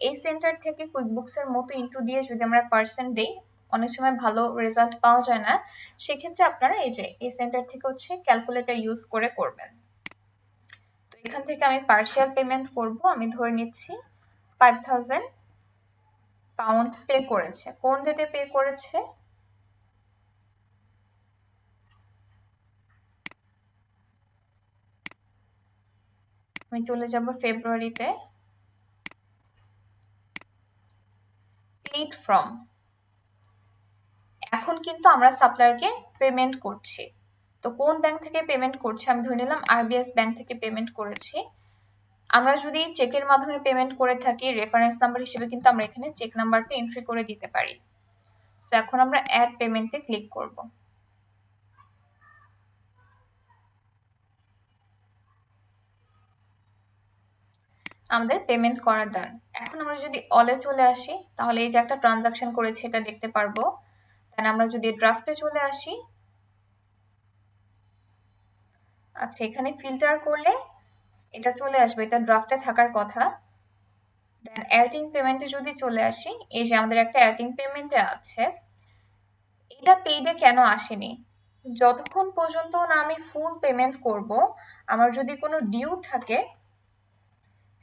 এই সেন্টার থেকে কুইকবুকসের মতো ইনটু দিয়ে যদি আমরা পার্সেন্ট দেই অনেক সময় ভালো রেজাল্ট পাওয়া যায় না। সেক্ষেত্রে আপনারা এই যে এই সেন্টার থেকে হচ্ছে ক্যালকুলেটর ইউজ করে করবেন। তো এখান থেকে আমি পার্শিয়াল পেমেন্ট করব। আমি ধরে নিচ্ছি 5000 পাউন্ড পে করেছে। কোন ডেটে পে করেছে? আমি চলে যাব ফেব্রুয়ারিতে। পেইড ফ্রম, এখন কিন্তু আমরা সাপ্লায়ারকে পেমেন্ট করছি। তো কোন ব্যাংক থেকে পেমেন্ট করছি? আমি ধরে নিলাম আরবিএস ব্যাংক থেকে পেমেন্ট করেছি। আমরা যদি চেকের মাধ্যমে পেমেন্ট করে থাকি রেফারেন্স নাম্বার হিসেবে কিন্তু আমরা এখানে চেক নাম্বারটা এন্ট্রি করে দিতে পারি। সো এখন আমরা অ্যাড পেমেন্টে ক্লিক করব। আমাদের পেমেন্ট করা ডান। এখন আমরা যদি অলে চলে আসি তাহলে এই যে একটা ট্রানজাকশন করেছি এটা দেখতে পারবো। দেন আমরা যদি ড্রাফটে চলে আসি, আচ্ছা এখানে ফিল্টার করলে এটা চলে আসবে, এটা ড্রাফটে থাকার কথা। দেন অ্যাডিং পেমেন্টে যদি চলে আসি, এই যে আমাদের একটা অ্যাডিং পেমেন্টে আছে। এটা পেইডে কেন আসেনি? যতক্ষণ পর্যন্ত না আমি ফুল পেমেন্ট করব, আমার যদি কোনো ডিউ থাকে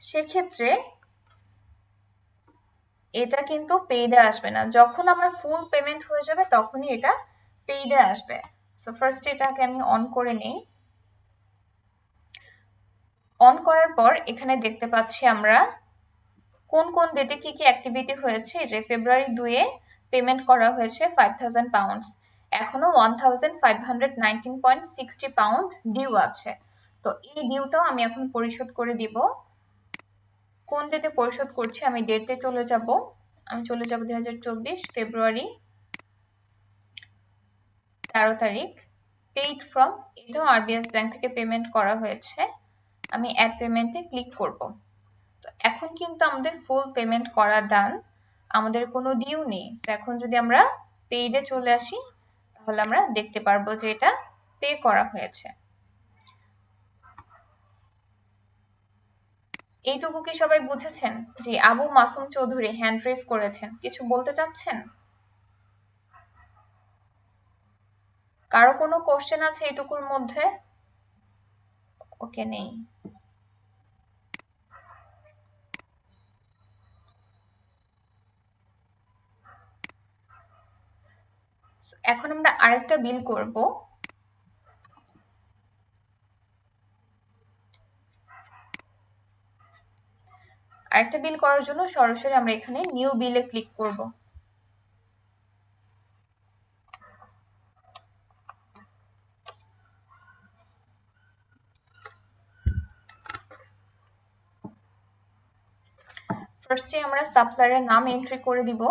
সেক্ষেত্রে এটা কিন্তু পেইডে আসবে না। যখন আমরা ফুল পেমেন্ট হয়ে যাবে তখনই এটা পেইডে আসবে। সো ফার্স্ট এটাকে আমি অন করে নেই। অন করার পর এখানে দেখতে পাচ্ছি আমরা কোন কোন ডেটে কি কি অ্যাক্টিভিটি হয়েছে। যে ফেব্রুয়ারি 2-এ পেমেন্ট করা হয়েছে 5000 পাউন্ডস, এখনো 1519.60 পাউন্ড ডিউ আছে। তো এই ডিউটাও আমি এখন পরিশোধ করে দিব। কোন ডেটে পরিশোধ করছি? আমি ডেটে চলে যাব। আমি চলে যাব 2024 ফেব্রুয়ারি 13 তারিখ। পেইড ফ্রম, এটাও আরবিএস ব্যাংক থেকে পেমেন্ট করা হয়েছে। আমি অ্যাড পেমেন্টে ক্লিক করব। তো এখন কিন্তু আমাদের ফুল পেমেন্ট করা ডান, আমাদের কোনো ডিউ নেই। তো এখন যদি আমরা পেইডে চলে আসি তাহলে আমরা দেখতে পারবো যে এটা পে করা হয়েছে। এইটুকু কি সবাই বুঝেছেন? যে আবু মাসুম চৌধুরী হ্যান্ড রেজ করেছেন, কিছু বলতে চাচ্ছেন? কারো কোনো কোশ্চেন আছে এইটুকুর মধ্যে? ওকে, নেই। এখন আমরা আরেকটা বিল করব। আরেকটা বিল করার জন্য সরাসরি আমরা এখানে নিউ বিলে ক্লিক করব। ফার্স্টে আমরা সাপ্লায়ারের নাম এন্ট্রি করে দিব।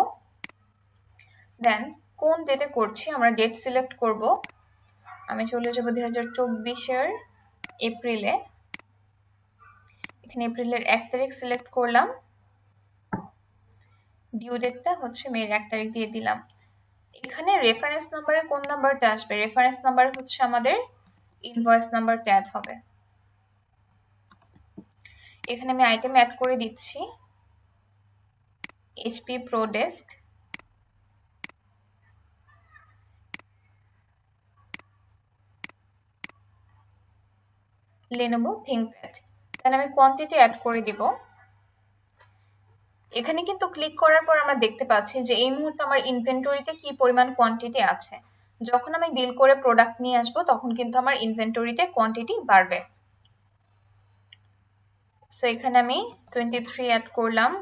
দেন কোন ডেটে করছি আমরা ডেট সিলেক্ট করব। আমি চলে যাব 2024-এর এপ্রিলে। এখানে এপ্রিলের 1 তারিখ সিলেক্ট করলাম। ডিউ ডেটটা হচ্ছে মের 1 তারিখ দিয়ে দিলাম। এখানে রেফারেন্স নাম্বারে কোন নাম্বারটা আসবে? রেফারেন্স নাম্বার হচ্ছে আমাদের ইনভয়েস নাম্বারটা অ্যাড হবে। এখানে আমি আইটেম অ্যাড করে দিচ্ছি HP ProDesk, Lenovo ThinkPad। দেন আমি কোয়ান্টিটি অ্যাড করে দিব। এখানে কিন্তু ক্লিক করার পর আমরা দেখতে পাচ্ছি যে এই মুহূর্তে আমার ইনভেন্টরিতে কি পরিমাণ কোয়ান্টিটি আছে। যখন আমি বিল করে প্রোডাক্ট নিয়ে আসবো তখন কিন্তু আমার ইনভেন্টরিতে কোয়ান্টিটি বাড়বে। সো এখানে আমি 23 অ্যাড করলাম।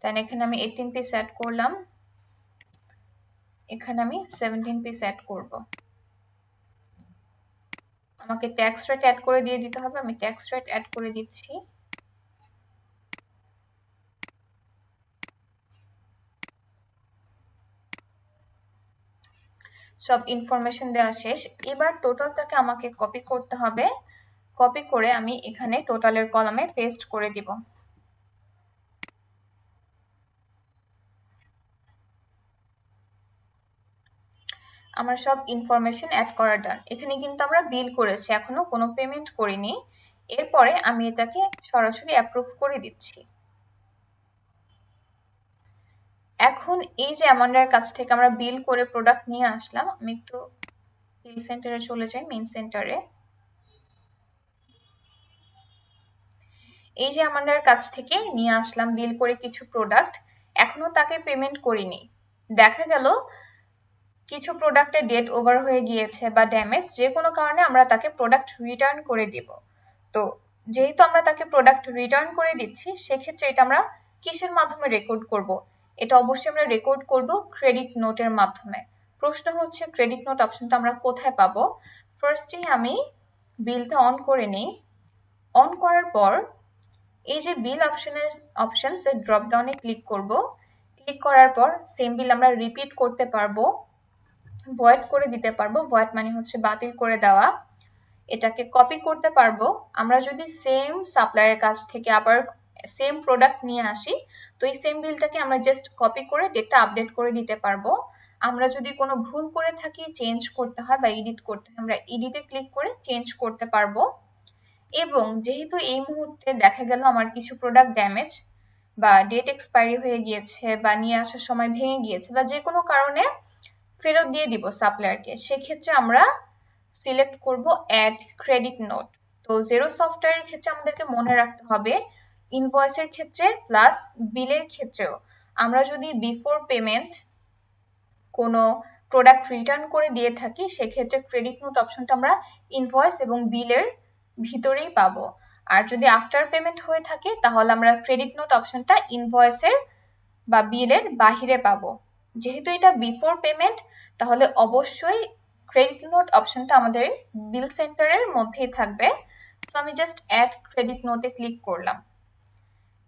দেন এখানে আমি 18 পিস অ্যাড করলাম। এখানে আমি 17 পিস অ্যাড করব। আমাকে ট্যাক্স রেট অ্যাড করে দিয়ে দিতে হবে। আমি ট্যাক্স রেট অ্যাড করে দিচ্ছি। সব ইনফরমেশন দেওয়া শেষ। এবার টোটালটাকে আমাকে কপি করতে হবে। কপি করে আমি এখানে টোটালের কলামে পেস্ট করে দিব। আমার সব ইনফরমেশন অ্যাড করা ডান। এখানে কিন্তু আমরা বিল করেছি, এখনো কোনো পেমেন্ট করিনি। এরপরে আমি এটাকে সরাসরি অ্যাপ্রুভ করে দিচ্ছি। এখন এই যে অ্যামান্ডার কাছ থেকে আমরা বিল করে প্রোডাক্ট নিয়ে আসলাম, আমি একটু বিল সেন্টারে চলে যাই, মেইন সেন্টারে। এই যে অ্যামান্ডার কাছ থেকে নিয়ে আসলাম বিল করে কিছু প্রোডাক্ট, এখনো তাকে পেমেন্ট করিনি। দেখা গেল কিছু প্রোডাক্টের ডেট ওভার হয়ে গিয়েছে বা ড্যামেজ, যে কোনো কারণে আমরা তাকে প্রোডাক্ট রিটার্ন করে দিব। তো যেহেতু আমরা তাকে প্রোডাক্ট রিটার্ন করে দিচ্ছি, সেক্ষেত্রে এটা আমরা কিসের মাধ্যমে রেকর্ড করব? এটা অবশ্যই আমরা রেকর্ড করব ক্রেডিট নোটের মাধ্যমে। প্রশ্ন হচ্ছে ক্রেডিট নোট অপশনটা আমরা কোথায় পাবো? ফার্স্টেই আমি বিলটা অন করে নিই। অন করার পর এই যে বিল অপশনস এর ড্রপ ডাউনে ক্লিক করব। ক্লিক করার পর সেম বিল আমরা রিপিট করতে পারবো, ভয়েড করে দিতে পারবো। ভয়েড মানে হচ্ছে বাতিল করে দেওয়া। এটাকে কপি করতে পারবো। আমরা যদি সেম সাপ্লায়ারের কাছ থেকে আবার সেম প্রোডাক্ট নিয়ে আসি, তো এই সেম বিলটাকে আমরা জাস্ট কপি করে ডেটটা আপডেট করে দিতে পারবো। আমরা যদি কোনো ভুল করে থাকি, চেঞ্জ করতে হয় বা এডিট করতে হয়, আমরা এডিটে ক্লিক করে চেঞ্জ করতে পারবো। এবং যেহেতু এই মুহূর্তে দেখা গেল আমার কিছু প্রোডাক্ট ড্যামেজ বা ডেট এক্সপায়ারি হয়ে গিয়েছে বা নিয়ে আসার সময় ভেঙে গিয়েছে বা যে কোনো কারণে ফেরত দিয়ে দিব সাপ্লায়ারকে, সেক্ষেত্রে আমরা সিলেক্ট করব অ্যাড ক্রেডিট নোট। তো জেরো সফটওয়্যারের ক্ষেত্রে আমাদেরকে মনে রাখতে হবে ইনভয়েসের ক্ষেত্রে প্লাস বিলের ক্ষেত্রেও আমরা যদি বিফোর পেমেন্ট কোনো প্রোডাক্ট রিটার্ন করে দিয়ে থাকি, সেক্ষেত্রে ক্রেডিট নোট অপশনটা আমরা ইনভয়েস এবং বিলের ভিতরেই পাবো। আর যদি আফটার পেমেন্ট হয়ে থাকে তাহলে আমরা ক্রেডিট নোট অপশনটা ইনভয়েসের বা বিলের বাহিরে পাবো। যেহেতু এটা বিফোর পেমেন্ট, তাহলে অবশ্যই ক্রেডিট নোট অপশনটা আমাদের বিল সেন্টারের মধ্যেই থাকবে। সো আমি জাস্ট অ্যাড ক্রেডিট নোটে ক্লিক করলাম।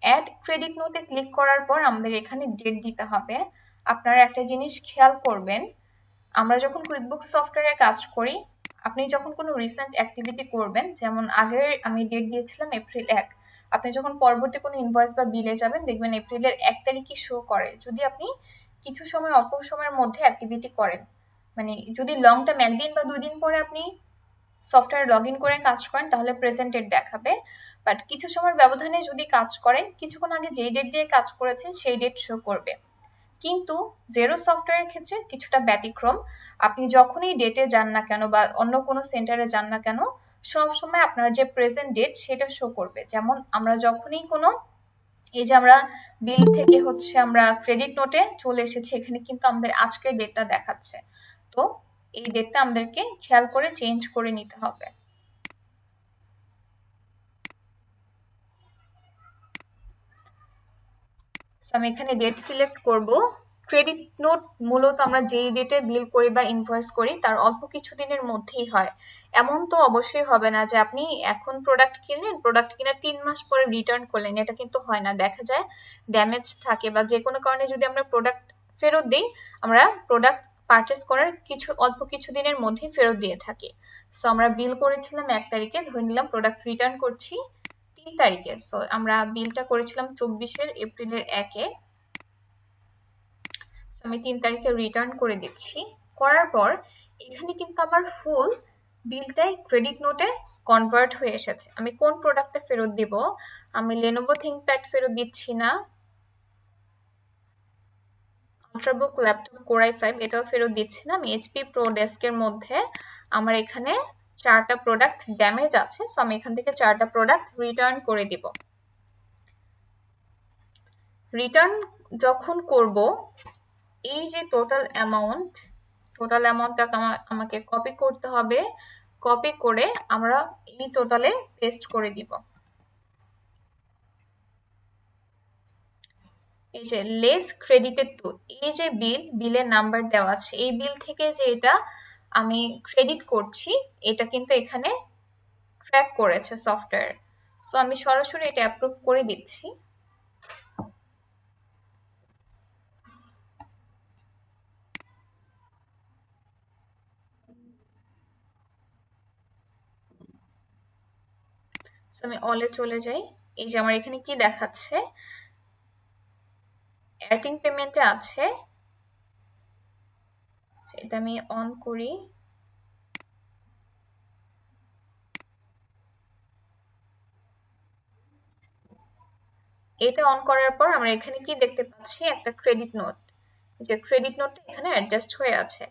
অ্যাড ক্রেডিট নোটে ক্লিক করার পর আমাদের এখানে ডেট দিতে হবে। আপনারা একটা জিনিস খেয়াল করবেন, আমরা যখন কুইকবুক সফটওয়্যারে কাজ করি, আপনি যখন কোনো রিসেন্ট অ্যাক্টিভিটি করবেন, যেমন আগের আমি ডেট দিয়েছিলাম এপ্রিল 1, আপনি যখন পরবর্তী কোনো ইনভয়েস বা বিলে যাবেন দেখবেন এপ্রিলের 1 তারিখই শো করে। যদি আপনি কিছু সময় অল্প সময়ের মধ্যে অ্যাক্টিভিটি করেন, মানে যদি লং টার্ম 1 দিন বা 2 দিন পরে আপনি সফটওয়্যার লগ ইন করে কাজ করেন তাহলে প্রেজেন্ট ডেট দেখাবে। বাট কিছু সময়ের ব্যবধানে যদি কাজ করেন, কিছুক্ষণ আগে যেই ডেট দিয়ে কাজ করেছেন সেই ডেট শো করবে। কিন্তু জেরো সফটওয়্যারের ক্ষেত্রে কিছুটা ব্যতিক্রম। আপনি যখনই ডেটে যান না কেন বা অন্য কোনো সেন্টারে যান না কেন, সবসময় আপনার যে প্রেজেন্ট ডেট সেটা শো করবে। যেমন আমরা যখনই কোনো এই যে আমরা বিল থেকে হচ্ছে আমরা ক্রেডিট নোটে চলে এসেছি, এখানে কিন্তু আমাদের আজকের ডেটটা দেখাচ্ছে। তো এই ডেটটা আমাদেরকে খেয়াল করে চেঞ্জ করে নিতে হবে। আমি এখানে ডেট সিলেক্ট করব। ক্রেডিট নোট মূলত আমরা যেই ডেটে বিল করি বা ইনভয়েস করি তার অল্প কিছুদিনের মধ্যেই হয়। এমন তো অবশ্যই হবে না যে আপনি এখন প্রোডাক্ট কিনলেন, প্রোডাক্ট কেনার 3 মাস পরে রিটার্ন করলেন, এটা কিন্তু হয় না। দেখা যায় ড্যামেজ থাকে বা যে কোনো কারণে যদি আমরা প্রোডাক্ট ফেরত দিই, আমরা প্রোডাক্ট পারচেস করার অল্প কিছু দিনের মধ্যেই ফেরত দিয়ে থাকি। সো আমরা বিল করেছিলাম 1 তারিখে, ধরে নিলাম প্রোডাক্ট রিটার্ন করছি 3 তারিখে। সো আমরা বিলটা করেছিলাম 24 এপ্রিলের 1-এ। আমি 3 তারিখে রিটার্ন করে দিচ্ছি। করার পর এখানে কিন্তু আমার ফুল বিলটাই ক্রেডিট নোটে কনভার্ট হয়ে এসেছে। আমি কোন প্রোডাক্টটা ফেরত দিব? আমি লেনোভো থিংকপ্যাড ফেরত দিচ্ছি না, আল্ট্রাবুক ল্যাপটপ কোর i5 এটাও ফেরত দিচ্ছি না। আমি এইচপি প্রো ডেস্কের মধ্যে আমার এখানে 4টা প্রোডাক্ট ড্যামেজ আছে, সো আমি এখান থেকে 4টা প্রোডাক্ট রিটার্ন করে দিব। রিটার্ন যখন করব, এই যে টোটাল অ্যামাউন্টটা আমাকে কপি করতে হবে। কপি করে আমরা এই টোটালে পেস্ট করে দিব। এই যে লেস ক্রেডিটেড টু, এই যে বিলের নাম্বার দেওয়া আছে, এই বিল থেকে যে এটা আমি ক্রেডিট করছি, এটা কিন্তু এখানে ট্র্যাক করেছে সফটওয়্যার। তো আমি সরাসরি এটা অ্যাপ্রুভ করে দিচ্ছি। আমি অলে চলে যাই। এই যে আমার এখানে কি দেখাচ্ছে, অ্যাটিং পেমেন্টে আছে, এটা আমি অন করি। এটা অন করার পর আমরা এখানে কি দেখতে পাচ্ছি, একটা ক্রেডিট নোট। যে ক্রেডিট নোটটা এখানে অ্যাডজাস্ট হয়ে আছে।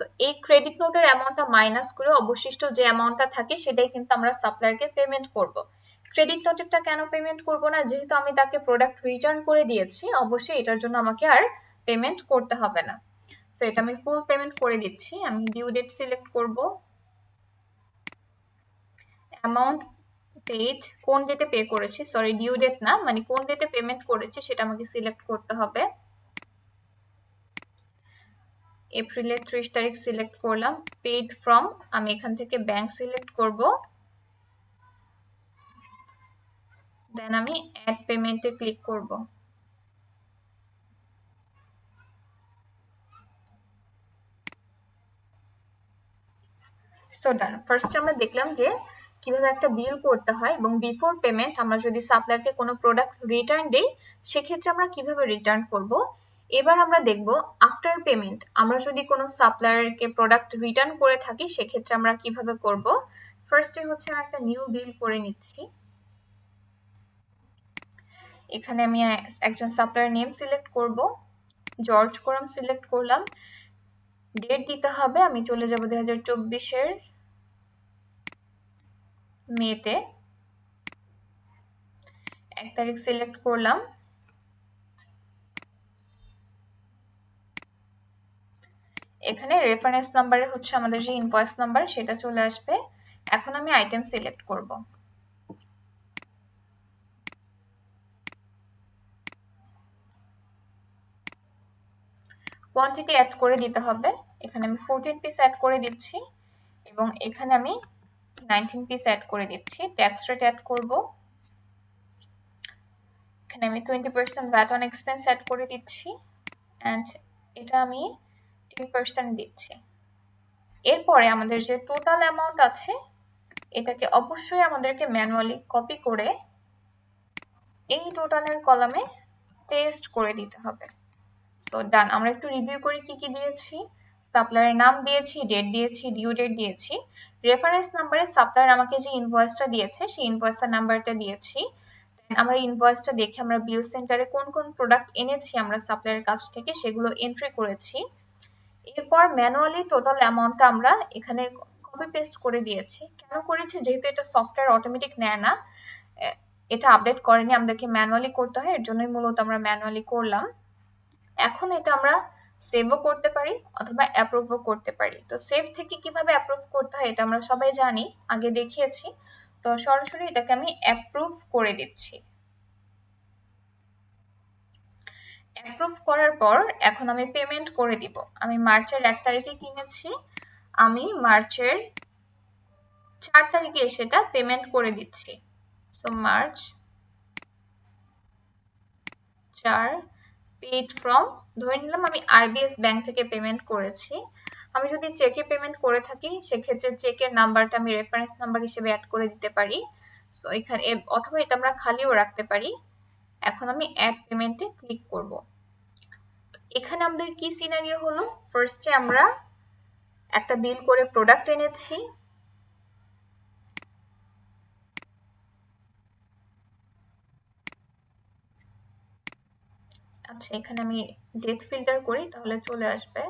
তো এই ক্রেডিট নোটের অ্যামাউন্টটা মাইনাস করে অবশিষ্ট যে অ্যামাউন্টটা থাকে সেটাই কিন্তু আমরা সাপ্লায়ারকে পেমেন্ট করব। ক্রেডিট নোটেরটা কেন পেমেন্ট করব না? যেহেতু আমি তাকে প্রোডাক্ট রিটার্ন করে দিয়েছি, অবশ্যই এটার জন্য আমাকে আর পেমেন্ট করতে হবে না। তো এটা আমি ফুল পেমেন্ট করে দিচ্ছি। আমি ডিউ ডেট সিলেক্ট করব। অ্যামাউন্ট পেইড, কোন ডেটে পে করেছি, সরি ডিউ ডেট না, মানে কোন ডেটে পেমেন্ট করেছি সেটা আমাকে সিলেক্ট করতে হবে। এপ্রিলের 30 তারিখ সিলেক্ট করলাম। পেইড ফ্রম, আমি এখান থেকে ব্যাংক সিলেক্ট করব। দেন আমি অ্যাড পেমেন্টে ক্লিক করব। সো ডান। ফার্স্ট আমরা দেখলাম যে কিভাবে একটা বিল করতে হয়, এবং বিফোর পেমেন্ট আমরা যদি সাপ্লায়ারকে কোনো প্রোডাক্ট রিটার্ন দেই সেক্ষেত্রে আমরা কিভাবে রিটার্ন করব। এবার আমরা দেখব আফটার পেমেন্ট আমরা যদি কোনো সাপ্লায়ারকে প্রোডাক্ট রিটার্ন করে থাকি সেক্ষেত্রে আমরা কিভাবে করব। ফার্স্টে হচ্ছে আমি একটা নিউ বিল করে নিচ্ছি। এখানে আমি একজন সাপ্লায়ার নেম সিলেক্ট করব, জর্জ কোরাম সিলেক্ট করলাম। ডেট দিতে হবে, আমি চলে যাব 2024-এর মেতে। 1 তারিখ সিলেক্ট করলাম। এখানে রেফারেন্স নাম্বারে হচ্ছে আমাদের যে ইনভয়েস নাম্বার সেটা চলে আসবে। এখন আমি আইটেম সিলেক্ট করব। কোয়ান্টিটি অ্যাড করে দিতে হবে। এখানে আমি 14 পিস অ্যাড করে দিচ্ছি এবং এখানে আমি 19 পিস অ্যাড করে দিচ্ছি। ট্যাক্স রেট অ্যাড করব। এখানে আমি 20% ভ্যাট অন এক্সপেন্স অ্যাড করে দিচ্ছি অ্যান্ড এটা আমি 10% দিচ্ছি। এরপরে আমাদের যে টোটাল অ্যামাউন্ট আছে এটাকে অবশ্যই আমাদেরকে ম্যানুয়ালি কপি করে এই টোটালের কলামে পেস্ট করে দিতে হবে। সো ডান। আমরা একটু রিভিউ করি কি কি দিয়েছি। সাপ্লায়ারের নাম দিয়েছি, ডেট দিয়েছি, ডিউ ডেট দিয়েছি। রেফারেন্স নাম্বারে সাপ্লায়ার আমাকে যে ইনভয়েসটা দিয়েছে সেই ইনভয়েসের নাম্বারটা দিয়েছি। আমরা ইনভয়েসটা দেখে আমরা বিল সেন্টারে কোন কোন প্রোডাক্ট এনেছি আমরা সাপ্লায়ারের কাছ থেকে সেগুলো এন্ট্রি করেছি। এরপর ম্যানুয়ালি টোটাল অ্যামাউন্টটা আমরা এখানে কপি পেস্ট করে দিয়েছি। কেন করেছি? যেহেতু এটা সফটওয়্যার অটোমেটিক নেয় না, এটা আপডেট করেনি, আমাদেরকে ম্যানুয়ালি করতে হয়, এর জন্যই মূলত আমরা ম্যানুয়ালি করলাম। এখন এটা আমরা সেভও করতে পারি অথবা অ্যাপ্রুভও করতে পারি। তো সেভ থেকে কিভাবে অ্যাপ্রুভ করতে হয় এটা আমরা সবাই জানি, আগে দেখিয়েছি। তো সরাসরি এটাকে আমি অ্যাপ্রুভ করে দিচ্ছি। অ্যাপ্রুভ করার পর এখন আমি পেমেন্ট করে দিব। আমি মার্চের 1 তারিখে কিনেছি, আমি মার্চের 4 তারিখে সেটা পেমেন্ট করে দিচ্ছি। সো মার্চ 4 পেড ফ্রম, ধরে নিলাম আমি আরবিএস ব্যাংক থেকে পেমেন্ট করেছি। আমি যদি চেকে পেমেন্ট করে থাকি সেক্ষেত্রে চেকের নাম্বারটা আমি রেফারেন্স নাম্বার হিসেবে অ্যাড করে দিতে পারি। সো এখানে অথবা এটা আমরা খালিও রাখতে পারি। এখন আমি অ্যাড পেমেন্টে ক্লিক করব। এখানে আমাদের কি সিনারিও হলো, ফার্স্টে আমরা একটা বিল করে প্রোডাক্ট এনেছি, আচ্ছা এখানে আমি ডেট ফিল্টার করি তাহলে চলে আসবে।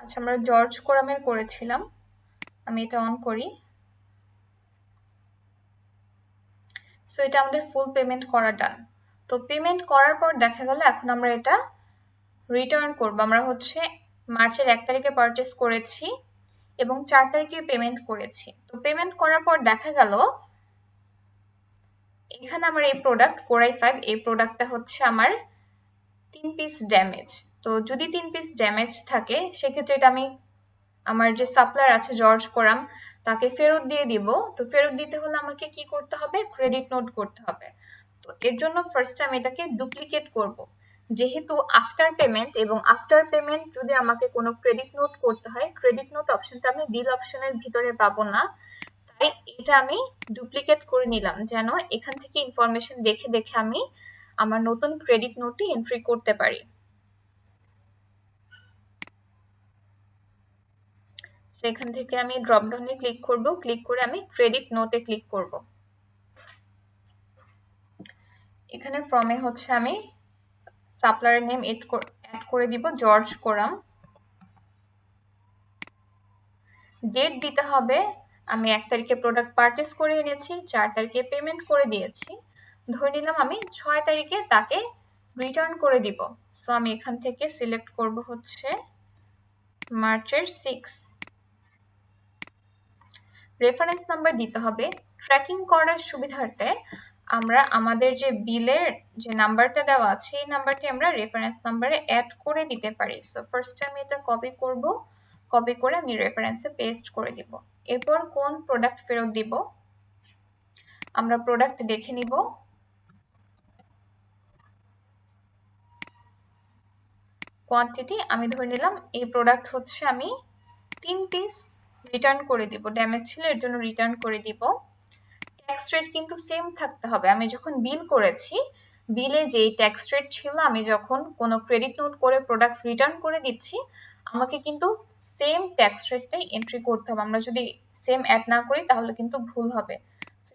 আচ্ছা আমরা জর্জ কোরামের করেছিলাম, আমি এটা অন করি। সো এটা আমাদের ফুল পেমেন্ট করা ডান। তো পেমেন্ট করার পর দেখা গেল এখন আমরা এটা রিটার্ন করব। আমরা হচ্ছে মার্চের 1 তারিখে পারচেস করেছি এবং 4 তারিখে পেমেন্ট করেছি। তো পেমেন্ট করার পর দেখা গেল এখানে আমার এই প্রোডাক্ট কোরাই 5, এই প্রোডাক্টটা হচ্ছে আমার 3 পিস ড্যামেজ। তো যদি 3 পিস ড্যামেজ থাকে সেক্ষেত্রে এটা আমি আমার যে সাপ্লায়ার আছে জর্জ কোরাম তাকে ফেরত দিয়ে দিব। তো ফেরত দিতে হলে আমাকে কি করতে হবে, ক্রেডিট নোট করতে হবে। তো এর জন্য ফার্স্ট আমি এটাকে ডুপ্লিকেট করব। যেহেতু আফটার পেমেন্ট এবং আফটার পেমেন্ট যদি আমাকে কোনো ক্রেডিট নোট করতে হয়, ক্রেডিট নোট অপশনটা আমি বিল অপশনের ভিতরে পাবো না, তাই এটা আমি ডুপ্লিকেট করে নিলাম যেন এখান থেকে ইনফরমেশন দেখে দেখে আমি আমার নতুন ক্রেডিট নোটটি এন্ট্রি করতে পারি। সেখান থেকে আমি ড্রপ ডাউনে ক্লিক করব, ক্লিক করে আমি ক্রেডিট নোটে ক্লিক করব। এখানে ফর্মে হচ্ছে আমি সাপ্লায়ার নেম অ্যাড করে দিব জর্জ কোরাম। ডেট দিতে হবে, আমি 1 তারিখে প্রোডাক্ট পারচেস করে এনেছি, 4 তারিখে পেমেন্ট করে দিয়েছি। ধরে নিলাম আমি 6 তারিখে তাকে রিটার্ন করে দিব। সো আমি এখান থেকে সিলেক্ট করব হচ্ছে মার্চের 6। রেফারেন্স নাম্বার দিতে হবে। ট্র্যাকিং করার সুবিধার্থে আমরা আমাদের যে বিলের যে নাম্বারটা দেওয়া আছে এই নাম্বারটি আমরা রেফারেন্স নাম্বারে অ্যাড করে দিতে পারি। সো ফার্স্ট আমি এটা কপি করব, কপি করে আমি রেফারেন্সে পেস্ট করে দিব। এরপর কোন প্রোডাক্ট ফেরত দিব আমরা প্রোডাক্ট দেখে নিব। কোয়ান্টিটি আমি ধরে নিলাম এই প্রোডাক্ট হচ্ছে আমি 3 পিস রিটার্ন করে দিব, ড্যামেজ ছিল এর জন্য রিটার্ন করে দিব। ট্যাক্স রেট কিন্তু সেম থাকতে হবে। আমি যখন বিল করেছি বিলে যেই ট্যাক্স রেট ছিল, আমি যখন কোনো ক্রেডিট নোট করে প্রোডাক্ট রিটার্ন করে দিচ্ছি আমাকে কিন্তু সেম ট্যাক্স রেটটাই এন্ট্রি করতে হবে। আমরা যদি সেম অ্যাড না করি তাহলে কিন্তু ভুল হবে।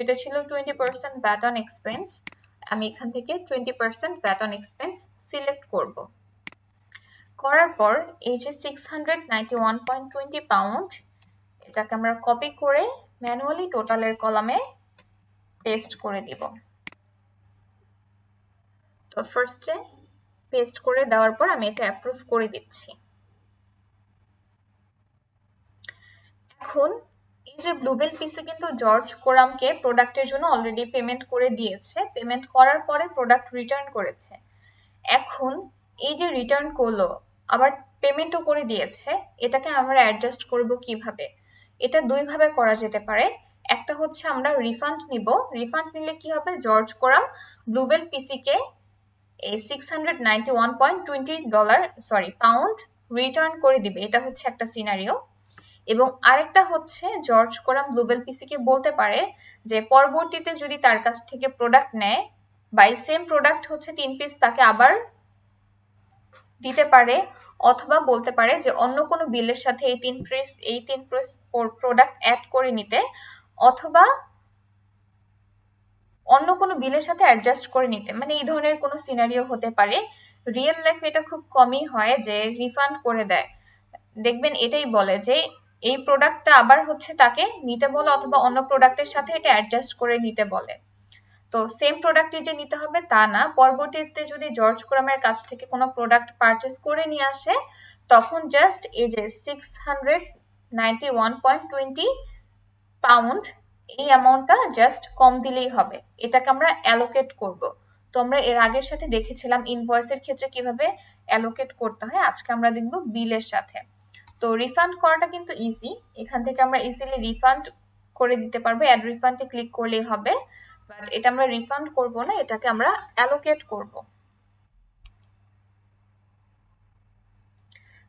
এটা ছিল 20% ভ্যাট অন এক্সপেন্স, আমি এখান থেকে 20% ভ্যাট অন এক্সপেন্স সিলেক্ট করব। করার পর এই যে 691.20 পাউন্ড এটাকে আমরা কপি করে ম্যানুয়ালি টোটালের কলামে পেস্ট করে দিব। তো ফার্স্টে পেস্ট করে দেওয়ার পর আমি এটা অ্যাপ্রুভ করে দিচ্ছি। এখন এই যে ব্লুবেল পিসি কিন্তু জর্জ কোরামকে প্রোডাক্টের জন্য অলরেডি পেমেন্ট করে দিয়েছে, পেমেন্ট করার পরে প্রোডাক্ট রিটার্ন করেছে। এখন এই যে রিটার্ন করলো আবার পেমেন্টও করে দিয়েছে, এটাকে আমরা অ্যাডজাস্ট করব কিভাবে? এটা দুইভাবে করা যেতে পারে। একটা হচ্ছে আমরা রিফান্ড নিব, রিফান্ড নিলে কি হবে, জর্জ কোরাম ব্লুবেল পিসিকে এই $691.20 পাউন্ড রিটার্ন করে দিবে, এটা হচ্ছে একটা সিনারিও। এবং আরেকটা হচ্ছে জর্জ কোরাম ব্লুবেল পিসিকে বলতে পারে যে পরবর্তীতে যদি তার কাছ থেকে প্রোডাক্ট নেয় বা সেম প্রোডাক্ট হচ্ছে 3 পিস তাকে আবার দিতে পারে, অথবা বলতে পারে যে অন্য কোনো বিলের সাথে এই তিন পিস প্রোডাক্ট অ্যাড করে নিতে, অথবা অন্য কোনো বিলের সাথে অ্যাডজাস্ট করে নিতে। মানে এই ধরনের কোনো সিনারিও হতে পারে। রিয়েল লাইফে এটা খুব কমই হয় যে রিফান্ড করে দেয়। দেখবেন এটাই বলে যে এই প্রোডাক্টটা আবার হচ্ছে তাকে নিতে বলে, অথবা অন্য প্রোডাক্টের সাথে এটা অ্যাডজাস্ট করে নিতে বলে। তো সেম প্রোডাক্টই যে নিতে হবে তা না, পরবর্তীতে যদি জর্জ কোরামের কাছ থেকে কোনো প্রোডাক্ট পারচেস করে নিয়ে আসে তখন জাস্ট এই যে 691.20 পাউন্ড এই অ্যামাউন্টটা জাস্ট কম দিলেই হবে। এটাকে আমরা অ্যালোকেট করব। তো আমরা এর আগের সাথে দেখেছিলাম ইনভয়েসের ক্ষেত্রে কিভাবে অ্যালোকেট করতে হয়, আজকে আমরা দেখব বিলের সাথে। তো রিফান্ড করাটা কিন্তু ইজি, এখান থেকে আমরা ইজিলি রিফান্ড করে দিতে পারবো, অ্যাড রিফান্ডে ক্লিক করলেই হবে। বাট এটা আমরা রিফান্ড করব না, এটাকে আমরা অ্যালোকেট করব।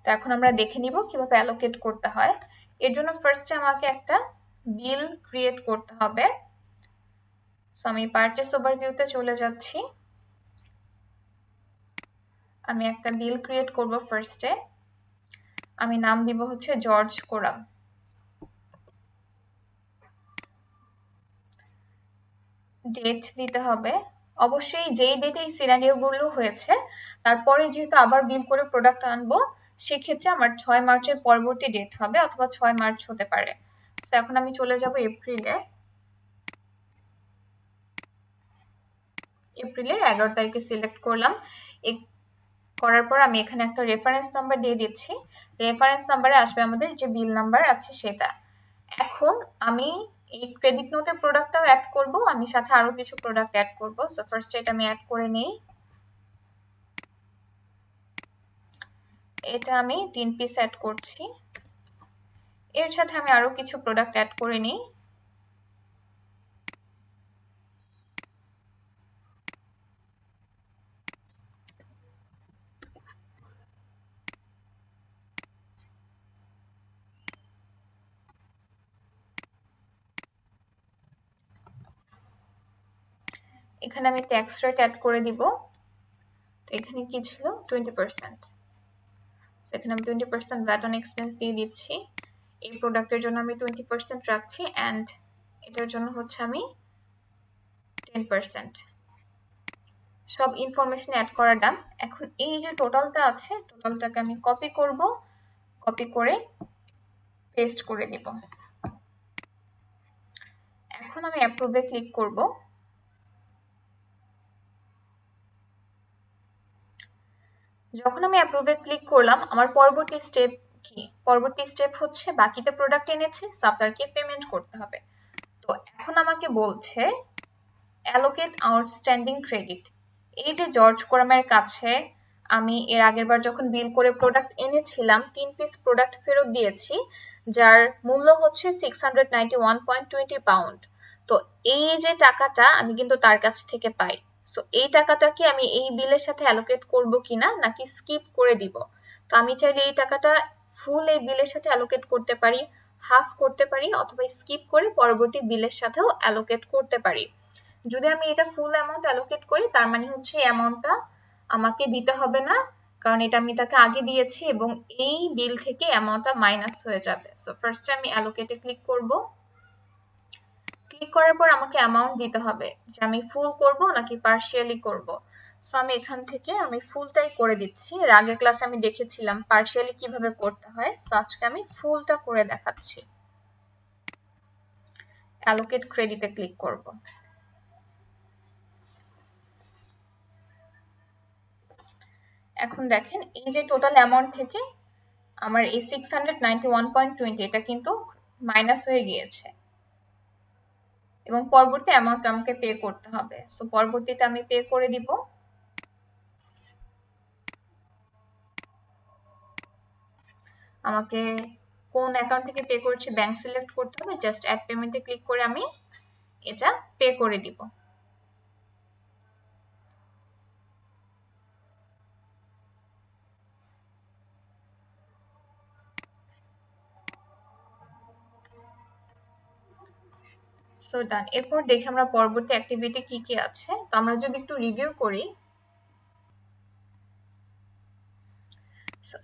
তো এখন আমরা দেখে নিব কিভাবে অ্যালোকেট করতে হয়। এর জন্য ফার্স্টে আমাকে একটা বিল ক্রিয়েট করতে হবে। সো আমি পারচেস ওভারভিউতে চলে যাচ্ছি। আমি একটা বিল ক্রিয়েট করব ফার্স্টে। আমি নাম দিব হচ্ছে জর্জ কোরাম। ডেট দিতে হবে, অবশ্যই যেই ডেটে এই সিনারিওগুলো হয়েছে তারপরে যেহেতু আবার বিল করে প্রোডাক্ট আনবো, সেক্ষেত্রে আমার 6 মার্চের পরবর্তী ডেট হবে, অথবা 6 মার্চ হতে পারে। তো এখন আমি চলে যাব এপ্রিলের 11 তারিখে সিলেক্ট করলাম। করার পর আমি এখানে একটা রেফারেন্স নাম্বার দিয়ে দিচ্ছি। রেফারেন্স নাম্বারে আসবে আমাদের যে বিল নাম্বার আছে সেটা। এখন আমি এই ক্রেডিট নোটের প্রোডাক্টটাও অ্যাড করব, আমি সাথে আরো কিছু প্রোডাক্ট অ্যাড করব। সো ফার্স্ট এটা আমি অ্যাড করে নেই। এটা আমি 3 পিস অ্যাড করছি। এর সাথে আমি আরো কিছু প্রোডাক্ট অ্যাড করে নিই। এখানে আমি ট্যাক্স রেট অ্যাড করে দিব। তো এখানে কি ছিল 20%। এখানে আমি 20% ভ্যাট অন এক্সপেন্স দিয়ে দিচ্ছি। এই প্রোডাক্টের জন্য আমি 20% রাখছি, অ্যান্ড এটার জন্য হচ্ছে আমি 10%। সব ইনফরমেশন অ্যাড করা ডান। এখন এই যে টোটালটা আছে, টোটালটাকে আমি কপি করব, কপি করে পেস্ট করে দিব। এখন আমি অ্যাপ্রুভে ক্লিক করব। যখন আমি অ্যাপ্রুভে ক্লিক করলাম, আমার পরবর্তী স্টেপ কি? পরবর্তী স্টেপ হচ্ছে বাকিতে প্রোডাক্ট এনেছে, সাপ্লায়ারকে পেমেন্ট করতে হবে। তো এখন আমাকে বলছে অ্যালোকেট আউটস্ট্যান্ডিং ক্রেডিট। এই যে জর্জ কোরামের কাছে আমি এর আগের বার যখন বিল করে প্রোডাক্ট এনেছিলাম 3 পিস প্রোডাক্ট ফেরত দিয়েছি, যার মূল্য হচ্ছে 691.20 পাউন্ড। তো এই যে টাকাটা আমি কিন্তু তার কাছ থেকে পাই। সো এই টাকাটা কি আমি এই বিলের সাথে অ্যালোকেট করব কিনা, নাকি স্কিপ করে দিব? তো আমি চাইলে এই টাকাটা ফুল এই বিলের সাথে অ্যালোকেট করতে পারি, হাফ করতে পারি, অথবা স্কিপ করে পরবর্তী বিলের সাথেও অ্যালোকেট করতে পারি। যদি আমি এটা ফুল অ্যামাউন্ট অ্যালোকেট করি তার মানে হচ্ছে এই অ্যামাউন্টটা আমাকে দিতে হবে না, কারণ এটা আমি তাকে আগে দিয়েছি এবং এই বিল থেকে অ্যামাউন্টটা মাইনাস হয়ে যাবে। সো ফার্স্টে আমি অ্যালোকেটে ক্লিক করব। ক্লিক করার পর আমাকে অ্যামাউন্ট দিতে হবে যে আমি ফুল করব নাকি পার্শিয়ালি করব। সো আমি এখান থেকে আমি ফুলটাই করে দিচ্ছি। এর আগের ক্লাসে আমি দেখেছিলাম পার্শিয়ালি কিভাবে করতে হয়। সো আজকে আমি ফুলটা করে দেখাচ্ছি। অ্যালোকেট ক্রেডিটে ক্লিক করব। এখন দেখেন এই যে টোটাল অ্যামাউন্ট থেকে আমার এই 691.20 এটা কিন্তু মাইনাস হয়ে গিয়েছে এবং পরবর্তী অ্যামাউন্ট আমাকে পে করতে হবে। সো পরবর্তীতে আমি পে করে দিব। আমাকে কোন অ্যাকাউন্ট থেকে পে করছি ব্যাংক সিলেক্ট করতে হবে, জাস্ট অ্যাড পেমেন্টে ক্লিক করে আমি এটা পে করে দিব। সো ডান। এরপর দেখি আমরা পরবর্তী অ্যাক্টিভিটি কি কি আছে। তো আমরা যদি একটু রিভিউ করি,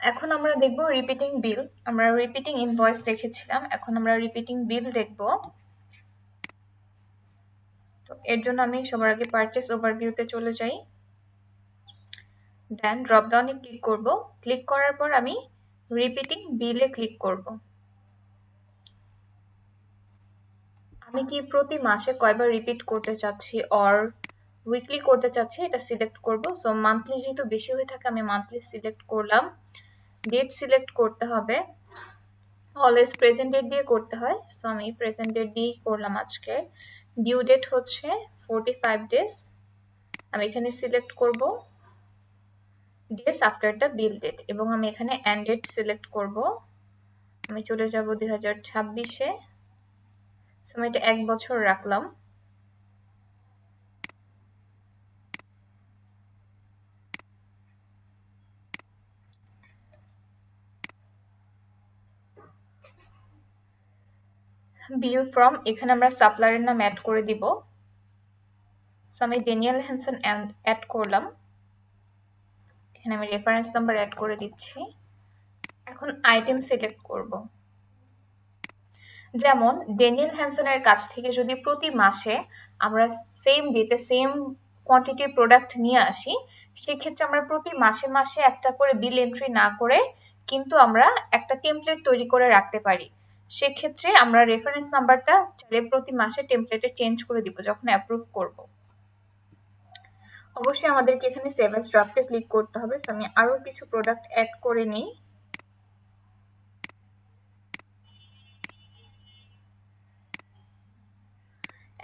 এখন আমরা দেখব রিপিটিং বিল। আমরা রিপিটিং ইনভয়েস দেখেছিলাম, এখন আমরা রিপিটিং বিল দেখব। তো এর জন্য আমি সবার আগে পারচেজ ওভারভিউতে চলে যাই, দেন ড্রপ ডাউনে ক্লিক করব। ক্লিক করার পর আমি রিপিটিং বিলে ক্লিক করব। আমি কি প্রতি মাসে কয়বার রিপিট করতে চাচ্ছি অর উইকলি করতে চাচ্ছি এটা সিলেক্ট করব। সো মান্থলি যেহেতু বেশি হয়ে থাকে আমি মান্থলি সিলেক্ট করলাম। ডেট সিলেক্ট করতে হবে, অলওয়েজ প্রেজেন্ট ডেট দিয়ে করতে হয়, সো আমি প্রেজেন্ট ডেট দিয়েই করলাম আজকে। ডিউ ডেট হচ্ছে 45 ডেজ, আমি এখানে সিলেক্ট করব days after the bill date, এবং আমি এখানে এন্ড ডেট সিলেক্ট করব। আমি চলে যাব 2026-এ, আমি এটা 1 বছর রাখলাম। বিল ফ্রম, এখানে আমরা সাপ্লায়ারের নাম অ্যাড করে দিব। সো আমি ড্যানিয়েল হ্যানসন অ্যাড করলাম, এখানে আমি রেফারেন্স নাম্বার অ্যাড করে দিচ্ছি। এখন আইটেম সিলেক্ট করব। যেমন ড্যানিয়েল হ্যানসনের কাছ থেকে যদি প্রতি মাসে আমরা সেম ডেটে সেম কোয়ান্টিটির প্রোডাক্ট নিয়ে আসি, সেক্ষেত্রে আমরা প্রতি মাসে মাসে একটা করে বিল এন্ট্রি না করে কিন্তু আমরা একটা টেমপ্লেট তৈরি করে রাখতে পারি। সেক্ষেত্রে আমরা রেফারেন্স নাম্বারটা প্রতি মাসে টেমপ্লেটে চেঞ্জ করে দিব যখন অ্যাপ্রুভ করব। অবশ্যই আমাদেরকে এখানে সেভ অ্যাজ ড্রাফটে ক্লিক করতে হবে। সো আমি আরো কিছু প্রোডাক্ট অ্যাড করে নিই।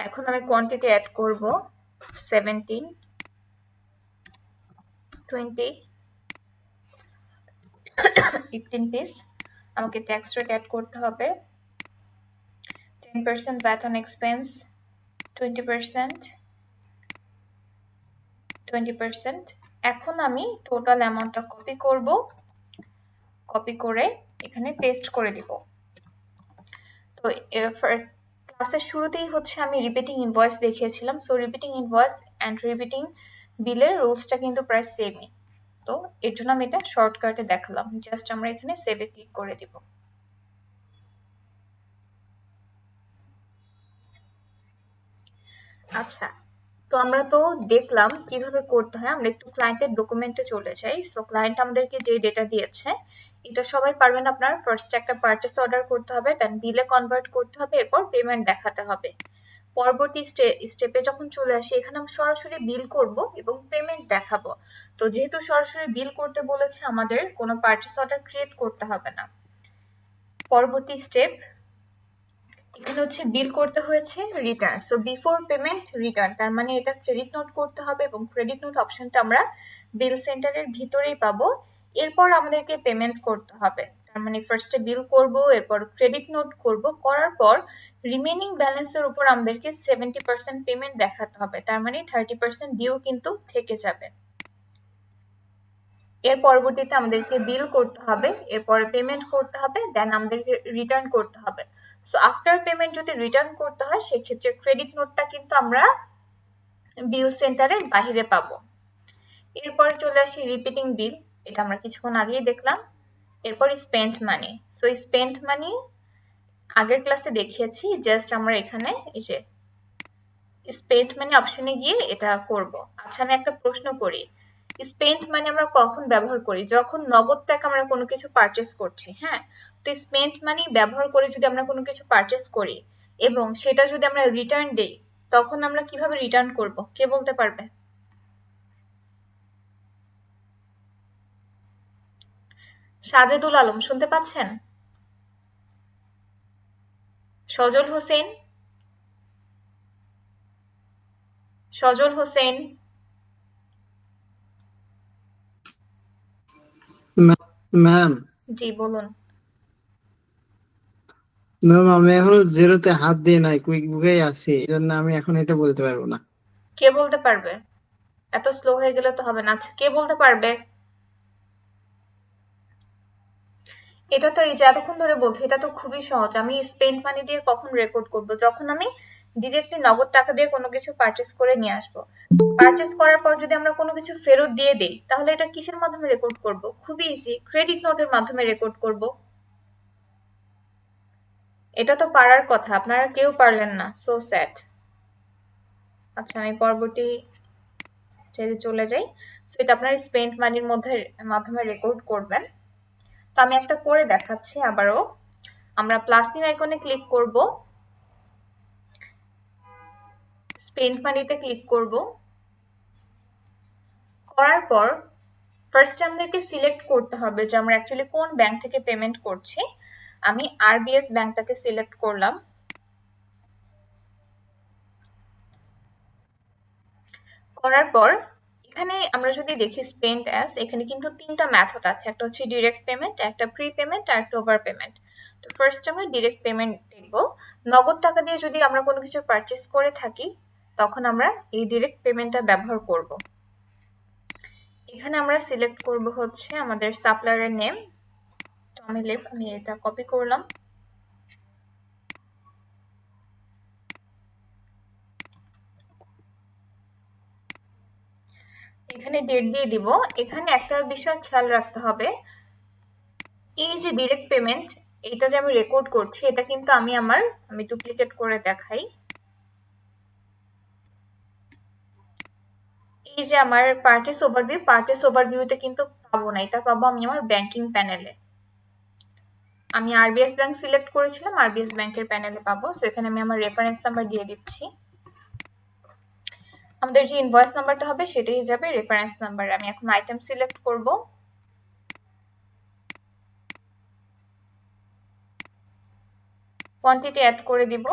এখন আমি কোয়ান্টিটি অ্যাড করব 17, 20, 18 পিস। আমাকে ট্যাক্স রেট অ্যাড করতে হবে 10% VAT on expense, 20%, 20%। এখন আমি টোটাল অ্যামাউন্টটা কপি করব, কপি করে এখানে পেস্ট করে দিব। তো ক্লাসের শুরুতেই হচ্ছে আমি রিপিটিং ইনভয়েস দেখিয়েছিলাম। So repeating invoice and repeating বিলের রুলসটা কিন্তু প্রায় সেমই। তো এর জন্য আমি এটা শর্টকাটে দেখালাম, জাস্ট আমরা এখানে সেভে ক্লিক করে দিব। আচ্ছা, তো আমরা তো দেখলাম কিভাবে করতে হয়। আমরা একটু ক্লায়েন্টের ডকুমেন্টে চলে যাই। সো ক্লায়েন্ট আমাদেরকে যে ডেটা দিয়েছে এটা সবাই পারবেন আপনার। ফার্স্টে একটা পারচেস অর্ডার করতে হবে, দেন বিলে কনভার্ট করতে হবে, এরপর পেমেন্ট দেখাতে হবে। পরবর্তী স্টেপে যখন চলে আসি এখানে আমি সরাসরি বিল করব এবং পেমেন্ট দেখাবো। তো যেহেতু সরাসরি বিল করতে বলেছে আমাদের কোনো পারচেস অর্ডার ক্রিয়েট করতে হবে না। পরবর্তী স্টেপ এখানে হচ্ছে বিল করতে হয়েছে return. So before payment return, তার মানে এটা ক্রেডিট নোট করতে হবে এবং ক্রেডিট নোট অপশনটা আমরা বিল সেন্টারের ভিতরেই পাবো। এরপর আমাদেরকে পেমেন্ট করতে হবে, তার মানে ফার্স্টে বিল করব, এরপর ক্রেডিট নোট করব, করার পর রিমেনিং ব্যালেন্সের উপর আমাদেরকে 70% পেমেন্ট দেখাতে হবে, তার মানে 30% ডিউ কিন্তু থেকে যাবে। এর পরবর্তীতে আমাদেরকে বিল করতে হবে, এরপরে পেমেন্ট করতে হবে, দেন আমাদেরকে রিটার্ন করতে হবে। সো আফটার পেমেন্ট যদি রিটার্ন করতে হয় সেক্ষেত্রে ক্রেডিট নোটটা কিন্তু আমরা বিল সেন্টারের বাহিরে পাবো। এরপরে চলে আসি রিপিটিং বিল, এটা আমরা কিছুক্ষণ আগেই দেখলাম। এরপর স্পেন্ট মানি। সো স্পেন্ট মানি আগের ক্লাসে দেখিয়েছি, জাস্ট আমরা এখানে এই যে স্পেন্ট মানি অপশনে গিয়ে এটা করব। আচ্ছা, আমি একটা প্রশ্ন করি, স্পেন্ট মানি আমরা কখন ব্যবহার করি? যখন নগদ টাকা আমরা কোনো কিছু পারচেস করছি। হ্যাঁ, তো স্পেন্ট মানি ব্যবহার করে যদি আমরা কোনো কিছু পারচেস করি এবং সেটা যদি আমরা রিটার্ন দেই, তখন আমরা কিভাবে রিটার্ন করব? কে বলতে পারবে? সাজেদুল আলম শুনতে পাচ্ছেন? সজল হোসেন, সজল হোসেন। ম্যাম জি বলুন। ম্যাম আমি এখনো জিরোতে হাত দিয়ে নাই, কুইক বুকেই আছি, এই জন্য আমি এখন এটা বলতে পারবো না। কে বলতে পারবে? এত স্লো হয়ে গেলে তো হবে না। আচ্ছা, কে বলতে পারবে? এটা তো এই যে এতক্ষণ ধরে বলছি, এটা তো খুবই সহজ। আমি স্পেন্ট মানি দিয়ে কখন রেকর্ড করব? যখন আমি ডিরেক্টলি নগদ টাকা দিয়ে কোনো কিছু পারচেস করে নিয়ে আসবো। পারচেস করার পর যদি আমরা কোনো কিছু ফেরত দিয়ে দেই তাহলে এটা কিসের মাধ্যমে রেকর্ড করব? খুবই ইজি, ক্রেডিট নোটের মাধ্যমে রেকর্ড করব। এটা তো পারার কথা, আপনারা কেউ পারলেন না, সো স্যাড। আচ্ছা, আমি পরবর্তী স্টেজে চলে যাই। সো এটা আপনার স্পেন্ট মানির মাধ্যমে রেকর্ড করবেন। তো আমি একটা করে দেখাচ্ছি আবারও। আমরা প্লাস নিউ আইকনে ক্লিক করব, স্পেন্ট মানিতে ক্লিক করব। করার পর ফার্স্ট আমাদেরকে সিলেক্ট করতে হবে যে আমরা অ্যাকচুয়ালি কোন ব্যাংক থেকে পেমেন্ট করছি। আমি আরবিএস ব্যাংকটাকে সিলেক্ট করলাম। করার পর এখানে আমরা যদি দেখি স্পেন্ট অ্যাজ, এখানে কিন্তু তিনটা মেথড আছে, একটা হচ্ছে ডিরেক্ট পেমেন্ট, একটা প্রি পেমেন্ট আর একটা ওভার পেমেন্ট। তো ফার্স্ট আমরা ডিরেক্ট পেমেন্ট দেখব। নগদ টাকা দিয়ে যদি আমরা কোনো কিছু পারচেস করে থাকি তখন আমরা এই ডিরেক্ট পেমেন্টটা ব্যবহার করব। এখানে আমরা সিলেক্ট করব হচ্ছে আমাদের সাপ্লায়ারের নেম, টমি লিভ, আমি এটা কপি করলাম। এখানে ডেট দিয়ে দিব। এখানে একটা বিষয় খেয়াল রাখতে হবে, এই যে ডিরেক্ট পেমেন্ট এটা যে আমি রেকর্ড করছি এটা কিন্তু আমি ডুপ্লিকেট করে দেখাই। এই যে আমার পারচেস ওভারভিউতে কিন্তু পাবো না, এটা পাবো আমি আমার ব্যাংকিং প্যানেলে। আমি আরবিএস ব্যাংক সিলেক্ট করেছিলাম, আরবিএস ব্যাংকের প্যানেলে পাবো। সো এখানে আমি আমার রেফারেন্স নাম্বার দিয়ে দিচ্ছি। আমাদের যে ইনভয়েস নাম্বারটা হবে সেটাই যাবে রেফারেন্স নাম্বার। আমি এখন আইটেম সিলেক্ট করব। কোয়ান্টিটি অ্যাড করে দিব।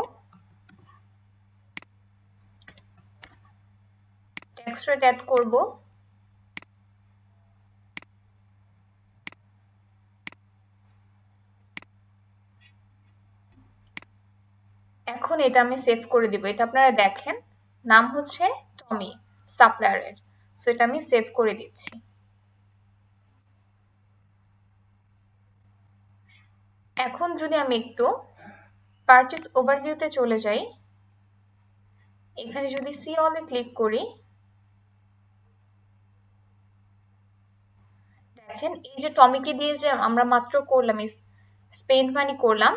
ট্যাক্স রেট অ্যাড করব। এখন এটা আমি সেভ করে দিব। এটা আপনারা দেখেন, নাম হচ্ছে টমি, সাপ্লায়ারের। সো এটা আমি সেভ করে দিচ্ছি। এখন যদি আমি একটু পারচেস ওভারভিউতে চলে যাই, এখানে যদি সি অলে ক্লিক করি, দেখেন এই যে টমিকে দিয়ে যে আমরা মাত্র করলাম স্পেন্ড মানি করলাম,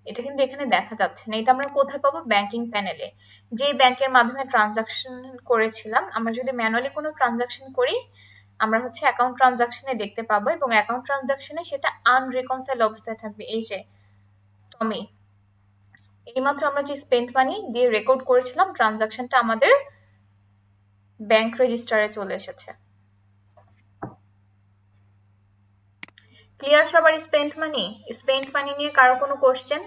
এটা কিন্তু এখানে দেখা যাচ্ছে না। এটা আমরা কোথায় পাবো? ব্যাংকিং প্যানেলে। যে ব্যাংকের মাধ্যমে ট্রানজাকশন করেছিলাম, আমরা যদি ম্যানুয়ালি কোনো ট্রানজাকশন করি আমরা হচ্ছে অ্যাকাউন্ট ট্রানজাকশনে দেখতে পাবো, এবং অ্যাকাউন্ট ট্রানজাকশনে সেটা আনরিকনসাইল অবস্থায় থাকবে। এই যে টমি, এইমাত্র আমরা যে স্পেন্ড মানি দিয়ে রেকর্ড করেছিলাম ট্রানজাকশনটা আমাদের ব্যাংক রেজিস্টারে চলে এসেছে। ক্লিয়ার সবার স্পেন্ড মানি নিয়ে কারো কোনো কোশ্চেন?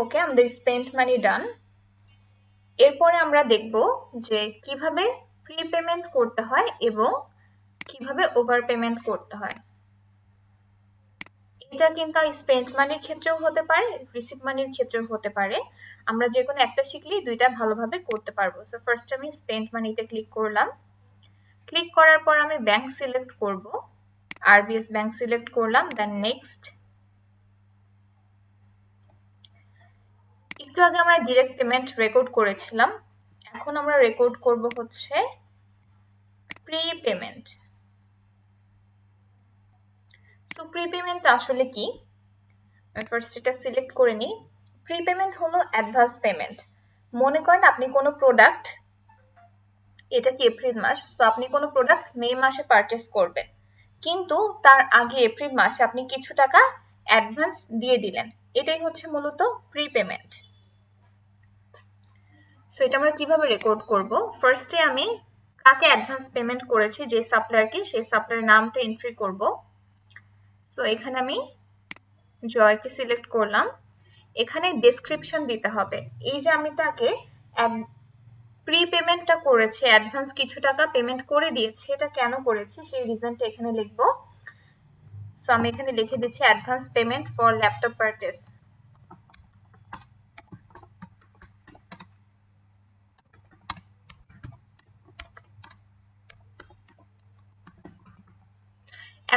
ওকে, আমাদের স্পেন্ড মানি ডান। এরপরে আমরা দেখব যে কিভাবে প্রি পেমেন্ট করতে হয় এবং কিভাবে ওভার পেমেন্ট করতে হয়। এটা কিন্তু স্পেন্ড মানির ক্ষেত্রেও হতে পারে, রিসিভ মানির ক্ষেত্রেও হতে পারে। আমরা যে কোনো একটা শিখলেই দুইটা ভালোভাবে করতে পারবো। সো ফার্স্ট আমি স্পেন্ড মানিতে ক্লিক করলাম। ক্লিক করার পর আমি ব্যাংক সিলেক্ট করব, আরবিএস ব্যাংক সিলেক্ট করলাম, দেন নেক্সট। একটু আগে আমরা ডিরেক্ট পেমেন্ট রেকর্ড করেছিলাম, এখন আমরা রেকর্ড করব হচ্ছে pre payment. So pre payment আসলে কি? আমি ফার্স্ট এটা সিলেক্ট করে নিই। প্রি পেমেন্ট হলো অ্যাডভান্স পেমেন্ট। মনে করেন আপনি কোনো প্রোডাক্ট, এটা কি এপ্রিল মাস, তো আপনি কোনো প্রোডাক্ট মে মাসে পারচেস করবেন, কিন্তু তার আগে এপ্রিল মাসে আপনি কিছু টাকা অ্যাডভান্স দিয়ে দিলেন, এটাই হচ্ছে মূলত প্রি পেমেন্ট। সো এটা আমরা কিভাবে রেকর্ড করব? ফার্স্টে আমি কাকে অ্যাডভান্স পেমেন্ট করেছি, যে সাপ্লায়ারকে, সেই সাপ্লায়ার নামটা এন্ট্রি করব। সো এখানে আমি জয়কে সিলেক্ট করলাম। এখানে ডেসক্রিপশন দিতে হবে, এই যে আমি তাকে প্রি পেমেন্টটা করেছি, অ্যাডভান্স কিছু টাকা পেমেন্ট করে দিয়েছি, এটা কেন করেছি সেই রিজনটা এখানে লিখব। সো আমি এখানে লিখে দিচ্ছি advance payment for laptop purchase.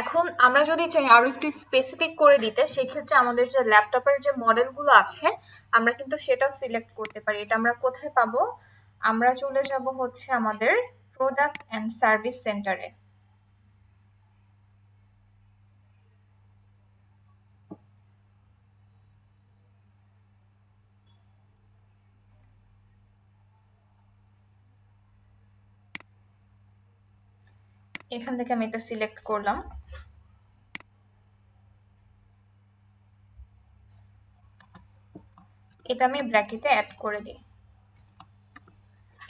এখন আমরা যদি চাই আরো একটু স্পেসিফিক করে দিতে, সেক্ষেত্রে আমাদের যে ল্যাপটপের যে মডেলগুলো আছে আমরা কিন্তু সেটাও সিলেক্ট করতে পারি। এটা আমরা কোথায় পাবো? আমরা চলে যাব হচ্ছে আমাদের প্রোডাক্ট অ্যান্ড সার্ভিস সেন্টারে। এখান থেকে আমি এটা সিলেক্ট করলাম। এটা আমি ব্র্যাকেটে অ্যাড করে দিই।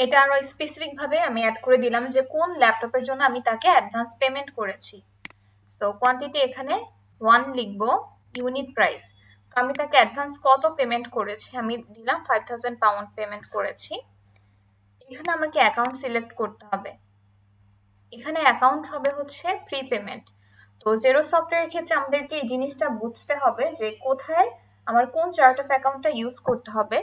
এটা আরো স্পেসিফিক ভাবে আমি অ্যাড করে দিলাম যে কোন ল্যাপটপের জন্য আমি তাকে অ্যাডভান্স পেমেন্ট করেছি। সো কোয়ান্টিটি এখানে 1 লিখবো, ইউনিট প্রাইস। তো আমি তাকে অ্যাডভান্স কত পেমেন্ট করেছি, আমি দিলাম 5000 পাউন্ড পেমেন্ট করেছি। এখানে আমাকে অ্যাকাউন্ট সিলেক্ট করতে হবে। এখানে অ্যাকাউন্ট হবে হচ্ছে প্রি পেমেন্ট। তো জেরো সফটওয়্যারের ক্ষেত্রে আমাদেরকে এই জিনিসটা বুঝতে হবে যে কোথায় আমার কোন চার্ট অফ অ্যাকাউন্টটা ইউজ করতে হবে।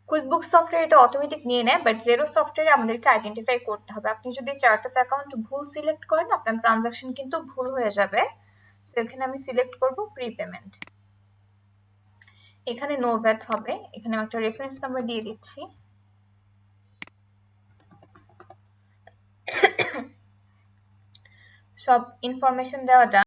কুইকবুক সফটওয়্যার এটা অটোমেটিক নিয়ে নেয়, বাট জেরো সফটওয়্যারে আমাদেরকে আইডেন্টিফাই করতে হবে। আপনি যদি চার্ট অফ অ্যাকাউন্ট ভুল সিলেক্ট করেন আপনার ট্রানজাকশন কিন্তু ভুল হয়ে যাবে। সো এখানে আমি সিলেক্ট করব প্রি পেমেন্ট। এখানে নো ভ্যাট হবে। এখানে আমি একটা রেফারেন্স নাম্বার দিয়ে দিচ্ছি। সব ইনফরমেশন দেওয়া ডান।